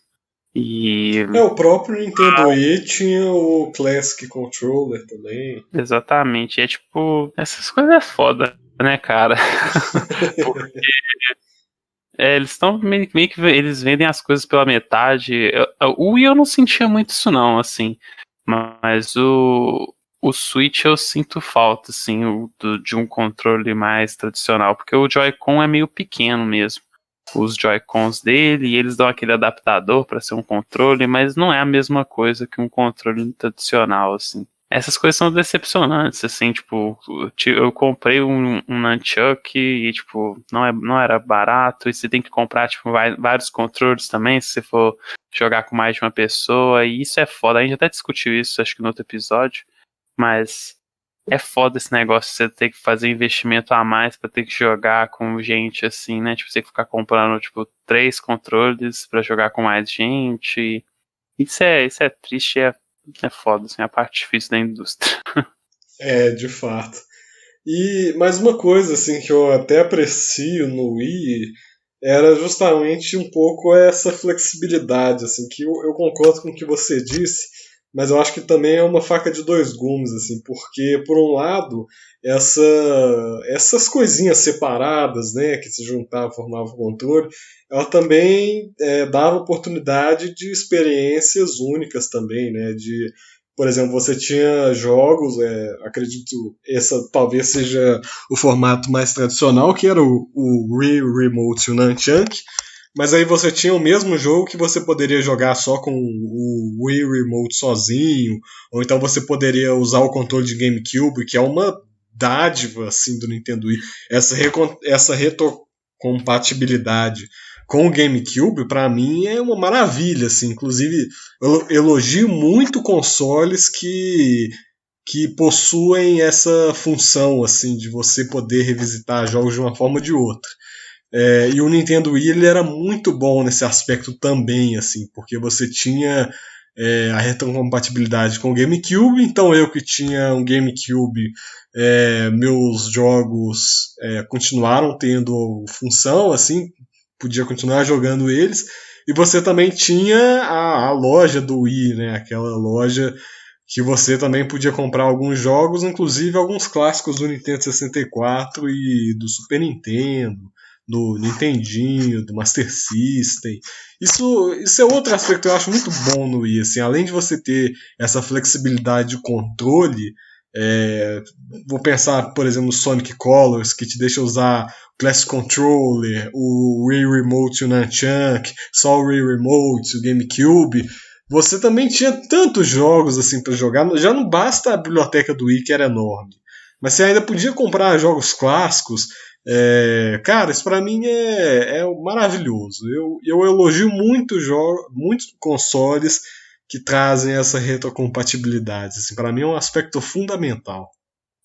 E O próprio Nintendo Wii tinha o Classic Controller também. exatamente, é tipo, essas coisas é foda, né, cara? Porque eles estão meio que eles vendem as coisas pela metade. O Wii eu não sentia muito isso não, assim. Mas o Switch eu sinto falta, assim, de um controle mais tradicional, porque o Joy-Con é meio pequeno mesmo. Os Joy-Cons dele, e eles dão aquele adaptador para ser um controle, mas não é a mesma coisa que um controle tradicional, assim. Essas coisas são decepcionantes, assim, tipo, eu comprei um Nunchuck e, tipo, não era barato, e você tem que comprar, tipo, vários controles também, se você for jogar com mais de uma pessoa, e isso é foda, a gente até discutiu isso, acho que no outro episódio, mas é foda esse negócio, você ter que fazer investimento a mais pra ter que jogar com gente, assim, né, tipo, você ficar comprando, tipo, 3 controles pra jogar com mais gente, isso é triste, é foda, assim, a parte difícil da indústria. De fato. E mais uma coisa assim que eu até aprecio no Wii era justamente um pouco essa flexibilidade, assim, que eu concordo com o que você disse, mas eu acho que também é uma faca de dois gumes, assim, porque por um lado essa, essas coisinhas separadas, né, que se juntavam formavam o controle, ela também dava oportunidade de experiências únicas também, né, de por exemplo, você tinha jogos, acredito, essa talvez seja o formato mais tradicional, que era o Wii Remote e o Nunchuk, mas aí você tinha o mesmo jogo que você poderia jogar só com o Wii Remote sozinho, ou então você poderia usar o controle de GameCube, que é uma dádiva assim do Nintendo Wii. Essa retrocompatibilidade com o GameCube, para mim, é uma maravilha. Assim. Inclusive, eu elogio muito consoles que possuem essa função assim de você poder revisitar jogos de uma forma ou de outra. E o Nintendo Wii ele era muito bom nesse aspecto também, assim, porque você tinha a retrocompatibilidade com o GameCube, então eu que tinha um GameCube, meus jogos continuaram tendo função, assim, podia continuar jogando eles, e você também tinha a loja do Wii, né, aquela loja que você também podia comprar alguns jogos, inclusive alguns clássicos do Nintendo 64 e do Super Nintendo, do Nintendinho, do Master System. Isso é outro aspecto que eu acho muito bom no Wii. Assim, além de você ter essa flexibilidade de controle, vou pensar, por exemplo, no Sonic Colors, que te deixa usar o Classic Controller, o Wii Remote e o Nunchuk, só o Wii Remote, o GameCube. Você também tinha tantos jogos assim para jogar, já não basta a biblioteca do Wii, que era enorme, mas você ainda podia comprar jogos clássicos. Cara, isso pra mim é maravilhoso. Eu elogio muitos consoles que trazem essa retrocompatibilidade. Assim, para mim é um aspecto fundamental.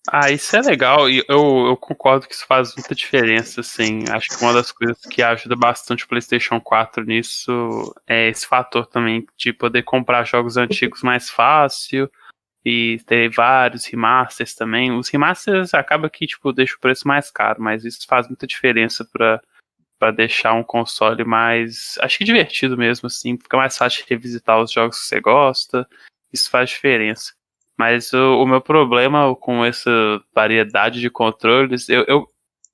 Ah, isso é legal, e eu concordo que isso faz muita diferença, assim. Acho que uma das coisas que ajuda bastante o PlayStation 4 nisso é esse fator também de poder comprar jogos antigos mais fácil e ter vários remasters também. Os remasters acaba que, tipo, deixa o preço mais caro, mas isso faz muita diferença pra deixar um console mais, acho que divertido mesmo, assim. Fica mais fácil de revisitar os jogos que você gosta, isso faz diferença. Mas o meu problema com essa variedade de controles,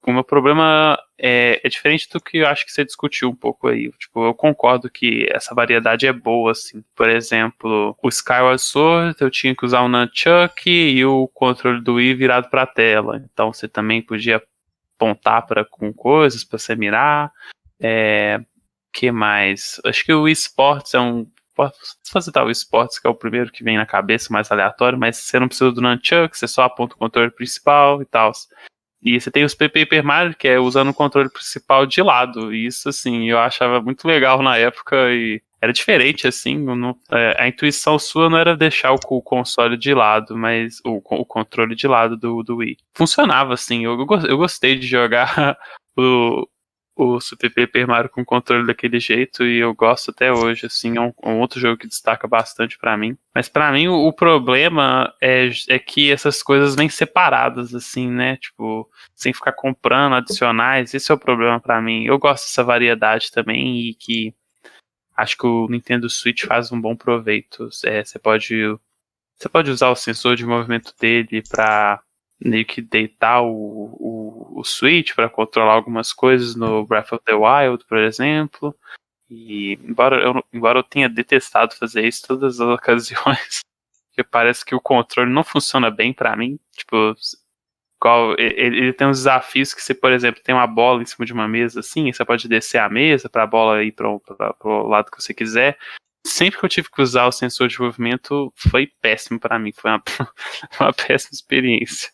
o meu problema é diferente do que eu acho que você discutiu um pouco aí. Tipo, eu concordo que essa variedade é boa, assim. Por exemplo, o Skyward Sword, eu tinha que usar o Nunchuck e o controle do Wii virado para a tela. Então você também podia apontar para com coisas para você mirar. Que mais? Acho que o esportes é um. Posso fazer o esportes, que é o primeiro que vem na cabeça, mais aleatório, mas você não precisa do Nunchuck, você só aponta o controle principal e tal. E você tem os Paper Mario, que é usando o controle principal de lado. E isso, assim, eu achava muito legal na época e era diferente, assim. A intuição sua não era deixar o console de lado, mas o controle de lado do Wii. Funcionava, assim. Eu gostei de jogar o, o Super Paper Mario com controle daquele jeito e eu gosto até hoje, assim, é um outro jogo que destaca bastante pra mim. Mas pra mim o problema é que essas coisas vêm separadas, assim, né? Tipo, sem ficar comprando adicionais, esse é o problema pra mim. Eu gosto dessa variedade também e que acho que o Nintendo Switch faz um bom proveito. Você pode usar o sensor de movimento dele pra meio que deitar o Switch para controlar algumas coisas no Breath of the Wild, por exemplo. E embora eu tenha detestado fazer isso todas as ocasiões, porque parece que o controle não funciona bem pra mim. Tipo, ele tem uns desafios que você, por exemplo, tem uma bola em cima de uma mesa assim, e você pode descer a mesa para a bola ir pro lado que você quiser. Sempre que eu tive que usar o sensor de movimento, foi péssimo pra mim. Foi uma, uma péssima experiência.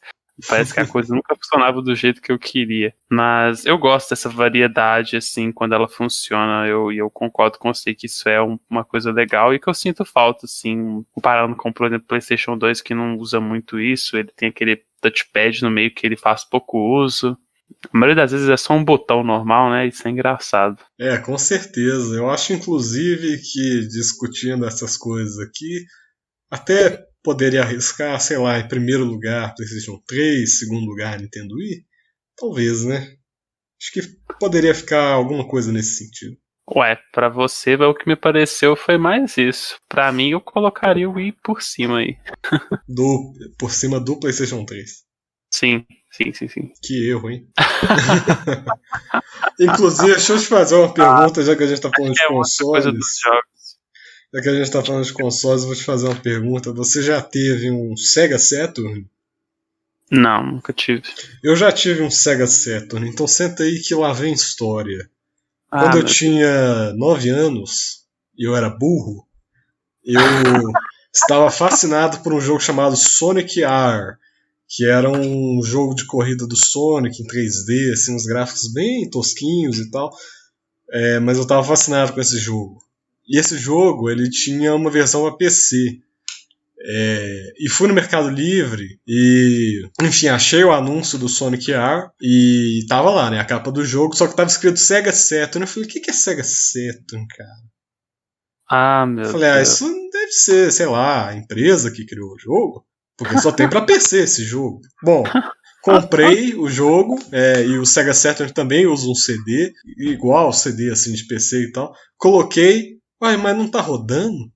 Parece que a coisa nunca funcionava do jeito que eu queria. Mas eu gosto dessa variedade, assim, quando ela funciona. Eu concordo com você que isso é uma coisa legal e que eu sinto falta, assim, comparando com, por exemplo, o PlayStation 2, que não usa muito isso. Ele tem aquele touchpad no meio que ele faz pouco uso. A maioria das vezes é só um botão normal, né? Isso é engraçado. Com certeza. Eu acho, inclusive, que discutindo essas coisas aqui, até poderia arriscar, sei lá, em primeiro lugar PlayStation 3, segundo lugar Nintendo Wii. Talvez, né? Acho que poderia ficar alguma coisa nesse sentido. Ué, pra você, o que me pareceu foi mais isso. Pra mim, eu colocaria o Wii por cima aí. Por cima do PlayStation 3. Sim, sim, sim, sim. Que erro, hein? Inclusive, deixa eu te fazer uma pergunta, já que a gente tá falando de É outra coisa dos consoles. jogos. Já que a gente tá falando de consoles, eu vou te fazer uma pergunta. Você já teve um Sega Saturn? Não, nunca tive. Eu já tive um Sega Saturn, então senta aí que lá vem história. Ah, Quando eu meu Deus. tinha 9 anos e eu era burro, eu estava fascinado por um jogo chamado Sonic R, que era um jogo de corrida do Sonic em 3D, assim, uns gráficos bem tosquinhos e tal. Mas eu estava fascinado com esse jogo. E esse jogo ele tinha uma versão para PC. E fui no Mercado Livre e, enfim, achei o anúncio do Sonic R e tava lá, né, a capa do jogo, só que tava escrito Sega Saturn. Eu falei, o que é Sega Saturn, cara? Ah, Eu meu falei, Deus. isso deve ser, sei lá, a empresa que criou o jogo, porque só tem pra PC esse jogo. Bom, comprei o jogo e o Sega Saturn também usa um CD, igual CD assim de PC e tal. Coloquei, mas não tá rodando?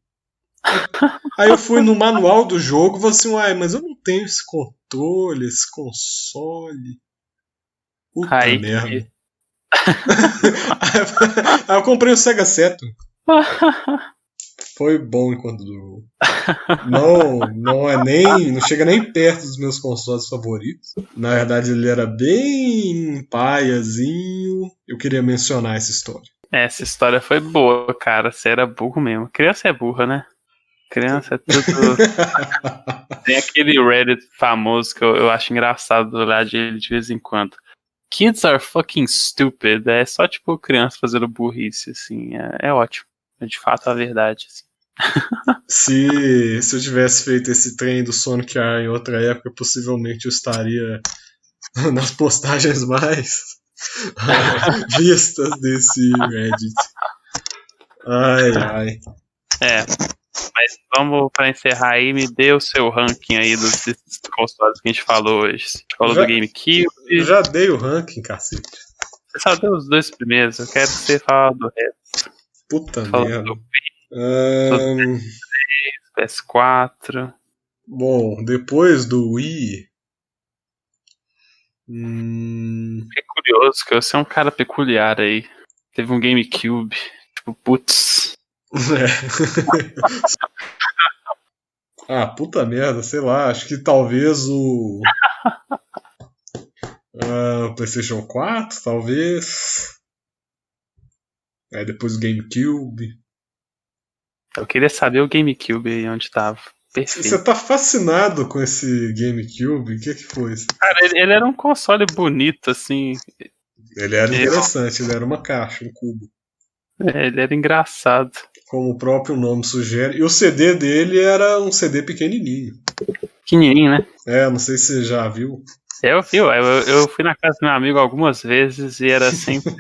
Aí eu fui no manual do jogo e falei assim, mas eu não tenho esse controle, esse console. Puta Aí merda. que. Aí eu comprei o Sega Saturn. Foi bom enquanto durou. Não é nem. Não chega nem perto dos meus consoles favoritos. Na verdade, ele era bem paiazinho. Eu queria mencionar essa história. Essa história foi boa, cara. Você era burro mesmo. Criança é burra, né? Criança é tudo. Tem aquele Reddit famoso que eu acho engraçado olhar de ele de vez em quando. Kids are fucking stupid. É só tipo criança fazendo burrice, assim. É ótimo. É de fato a verdade, assim. Se eu tivesse feito esse trem do Sonic R em outra época, possivelmente eu estaria nas postagens mais vistas desse Reddit. Ai. Mas vamos pra encerrar aí, me dê o seu ranking aí desses consoles que a gente falou hoje. A gente falou do GameCube. Já dei o ranking, cacete. Você só deu os 2 primeiros, eu quero que você fale do resto. Puta merda. PS4. Bom, depois do Wii. É curioso que você é um cara peculiar aí. Teve um GameCube. Tipo, putz. Puta merda, sei lá. Acho que talvez o. PlayStation 4, talvez. Depois o GameCube. Eu queria saber o GameCube aí onde tava. Perfeito. Você tá fascinado com esse GameCube? O que foi isso? Cara, ele era um console bonito, assim. Ele era interessante, ele era uma caixa, um cubo. Ele era engraçado. Como o próprio nome sugere. E o CD dele era um CD pequenininho. Pequenininho, né? Não sei se você já viu. Eu fui na casa do meu amigo algumas vezes e era sempre.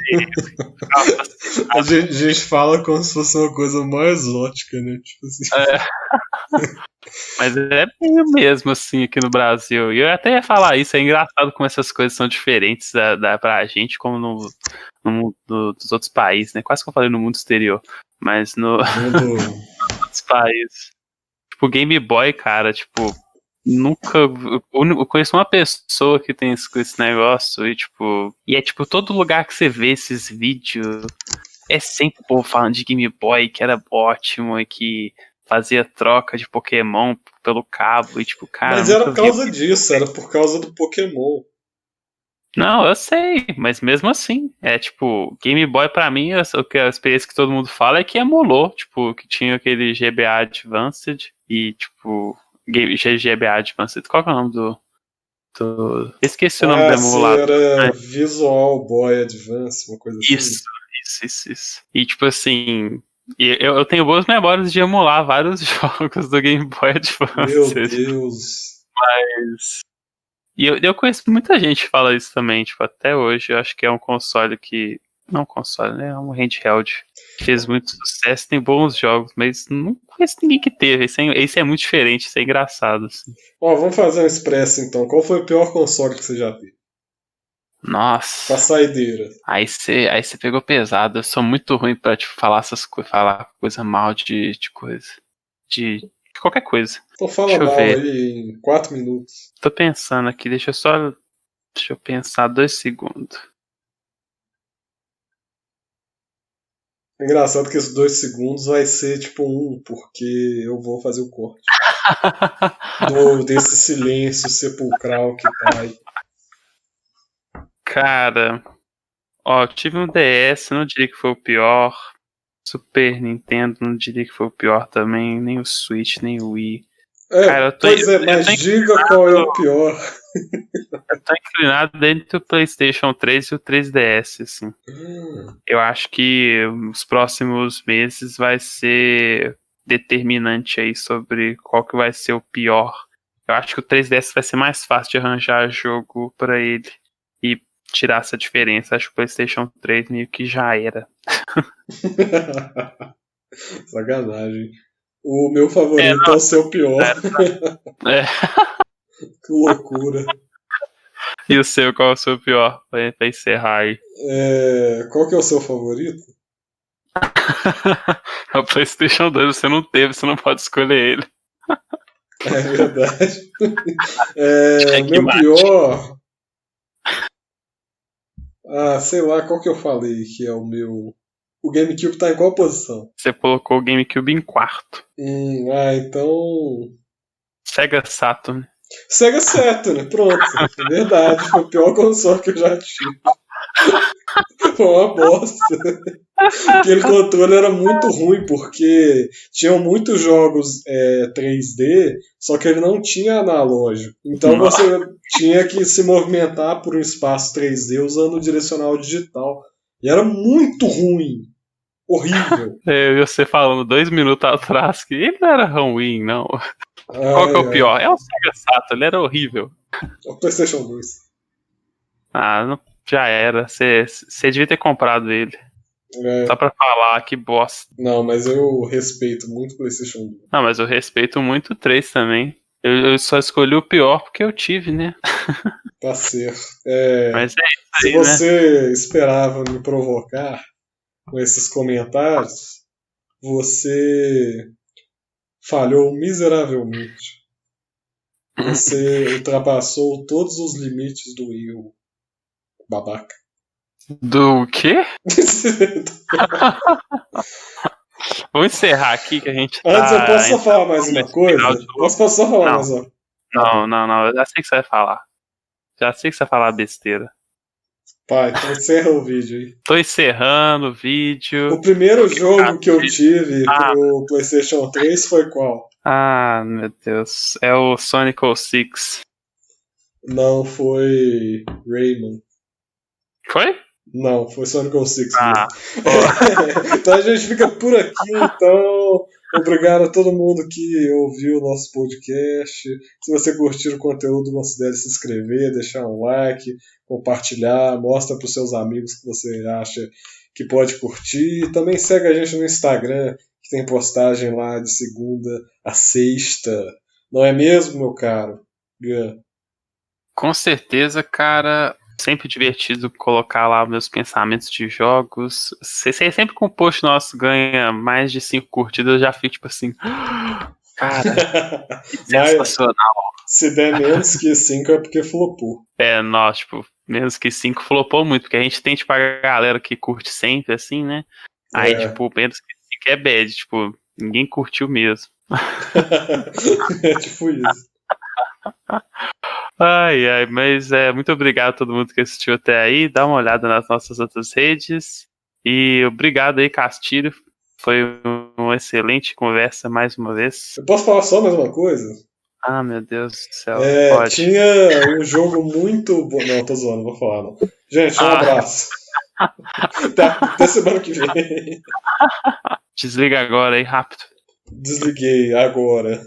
A gente fala como se fosse uma coisa mais exótica, né? Tipo assim. Mas é meio mesmo assim aqui no Brasil. E eu até ia falar isso, é engraçado como essas coisas são diferentes pra gente, como no mundo dos outros países, né? Quase que eu falei no mundo exterior. Mas nos outros países. Tipo, Game Boy, cara, tipo. Nunca. Eu conheço uma pessoa que tem esse negócio e, tipo. E é tipo, todo lugar que você vê esses vídeos é sempre o povo falando de Game Boy, que era ótimo e que fazia troca de Pokémon pelo cabo e, tipo, cara. Mas era por causa disso, era por causa do Pokémon. Não, eu sei, mas mesmo assim, é tipo, Game Boy pra mim, a experiência que todo mundo fala é que emulou, tipo, que tinha aquele GBA Advanced e, tipo. GBA Advanced. Qual que é o nome do... Esqueci o nome do emulador. Era Visual Boy Advance, uma coisa assim. Isso. E tipo assim, eu tenho boas memórias de emular vários jogos do Game Boy Advance. Meu Deus. Mas... E eu conheço muita gente que fala isso também, tipo, até hoje eu acho que é um console que... Não console, né? É um handheld. Fez muito sucesso, tem bons jogos, mas não conheço ninguém que teve. Esse é muito diferente, isso é engraçado. Assim. Vamos fazer um expresso então. Qual foi o pior console que você já teve? Nossa. Com a saideira. Aí você pegou pesado. Eu sou muito ruim pra tipo, falar coisa mal de coisa. De qualquer coisa. Então fala mal aí em 4 minutos. Tô pensando aqui, deixa eu pensar 2 segundos. É engraçado que esses 2 segundos vai ser tipo 1, porque eu vou fazer o corte. Desse silêncio sepulcral que tá aí. Cara, eu tive um DS, não diria que foi o pior. Super Nintendo, não diria que foi o pior também. Nem o Switch, nem o Wii. Cara, mas diga qual é o pior. Eu tô inclinado entre o PlayStation 3 e o 3DS, assim. Eu acho que os próximos meses vai ser determinante aí sobre qual que vai ser o pior. Eu acho que o 3DS vai ser mais fácil de arranjar jogo pra ele e tirar essa diferença. Acho que o PlayStation 3 meio que já era. Sacanagem. O meu favorito é o seu pior. Que loucura. E o seu, qual é o seu pior? Pra encerrar aí. Qual que é o seu favorito? É o PlayStation 2, você não teve, você não pode escolher ele. É verdade. Meu pior. Sei lá, qual que eu falei que é o meu. O GameCube tá em qual posição? Você colocou o GameCube em quarto. Então. Sega Saturn. Sega Saturn, pronto. É verdade, foi o pior console que eu já tive. Foi uma bosta. Aquele controle era muito ruim, porque tinham muitos jogos 3D, só que ele não tinha analógico. Então você tinha que se movimentar por um espaço 3D usando o direcional digital. E era muito ruim. Horrível. Eu e você falando 2 minutos atrás que ele não era ruim, não. Qual que é o Ai, pior? É o Sega Saturn, ele era horrível. o PlayStation 2. Ah, já era. Você devia ter comprado ele. É, Só pra falar que bosta. não, mas eu respeito muito o PlayStation 2. Não, mas eu respeito muito o 3 também. Eu só escolhi o pior porque eu tive, né? Tá certo. Mas é isso Se aí, né? você esperava me provocar com esses comentários, você falhou miseravelmente. Você ultrapassou todos os limites do erro, babaca. Do quê? Vamos encerrar aqui que a gente tá... Antes, eu posso só falar mais uma coisa? Posso só falar Não. mais uma? Não. Eu já sei que você vai falar. Já sei que você vai falar besteira. Pai, então encerra o vídeo aí. Tô encerrando o vídeo. O primeiro jogo que eu tive pro PlayStation 3 foi qual? Ah, meu Deus. É o Sonic 06. Não, foi Rayman. Foi? Não, foi Sonic 06 Ah, mesmo. Então a gente fica por aqui, então. Obrigado a todo mundo que ouviu o nosso podcast. Se você curtir o conteúdo, considere se inscrever, deixar um like, compartilhar, mostra para os seus amigos que você acha que pode curtir. E também segue a gente no Instagram, que tem postagem lá de segunda a sexta. Não é mesmo, meu caro? Gun? com certeza, cara. Sempre divertido colocar lá meus pensamentos de jogos. Sempre que um post nosso ganha mais de 5 curtidas, eu já fico tipo assim. Cara, que sensacional. Se der menos que 5 é porque flopou. É, nós, tipo, menos que 5 flopou muito, porque a gente tem, tipo, a galera que curte sempre, assim, né? Aí, tipo, menos que 5 é bad, tipo, ninguém curtiu mesmo. É tipo isso. Ai, mas muito obrigado a todo mundo que assistiu até aí. Dá uma olhada nas nossas outras redes. E obrigado aí, Castilho. Foi uma excelente conversa mais uma vez. Eu posso falar só mais uma coisa? Ah, meu Deus do céu. Pode. Tinha um jogo muito bom. Não, tô zoando, não vou falar não. Gente, um abraço. Até semana que vem. Desliga agora aí, rápido. Desliguei agora.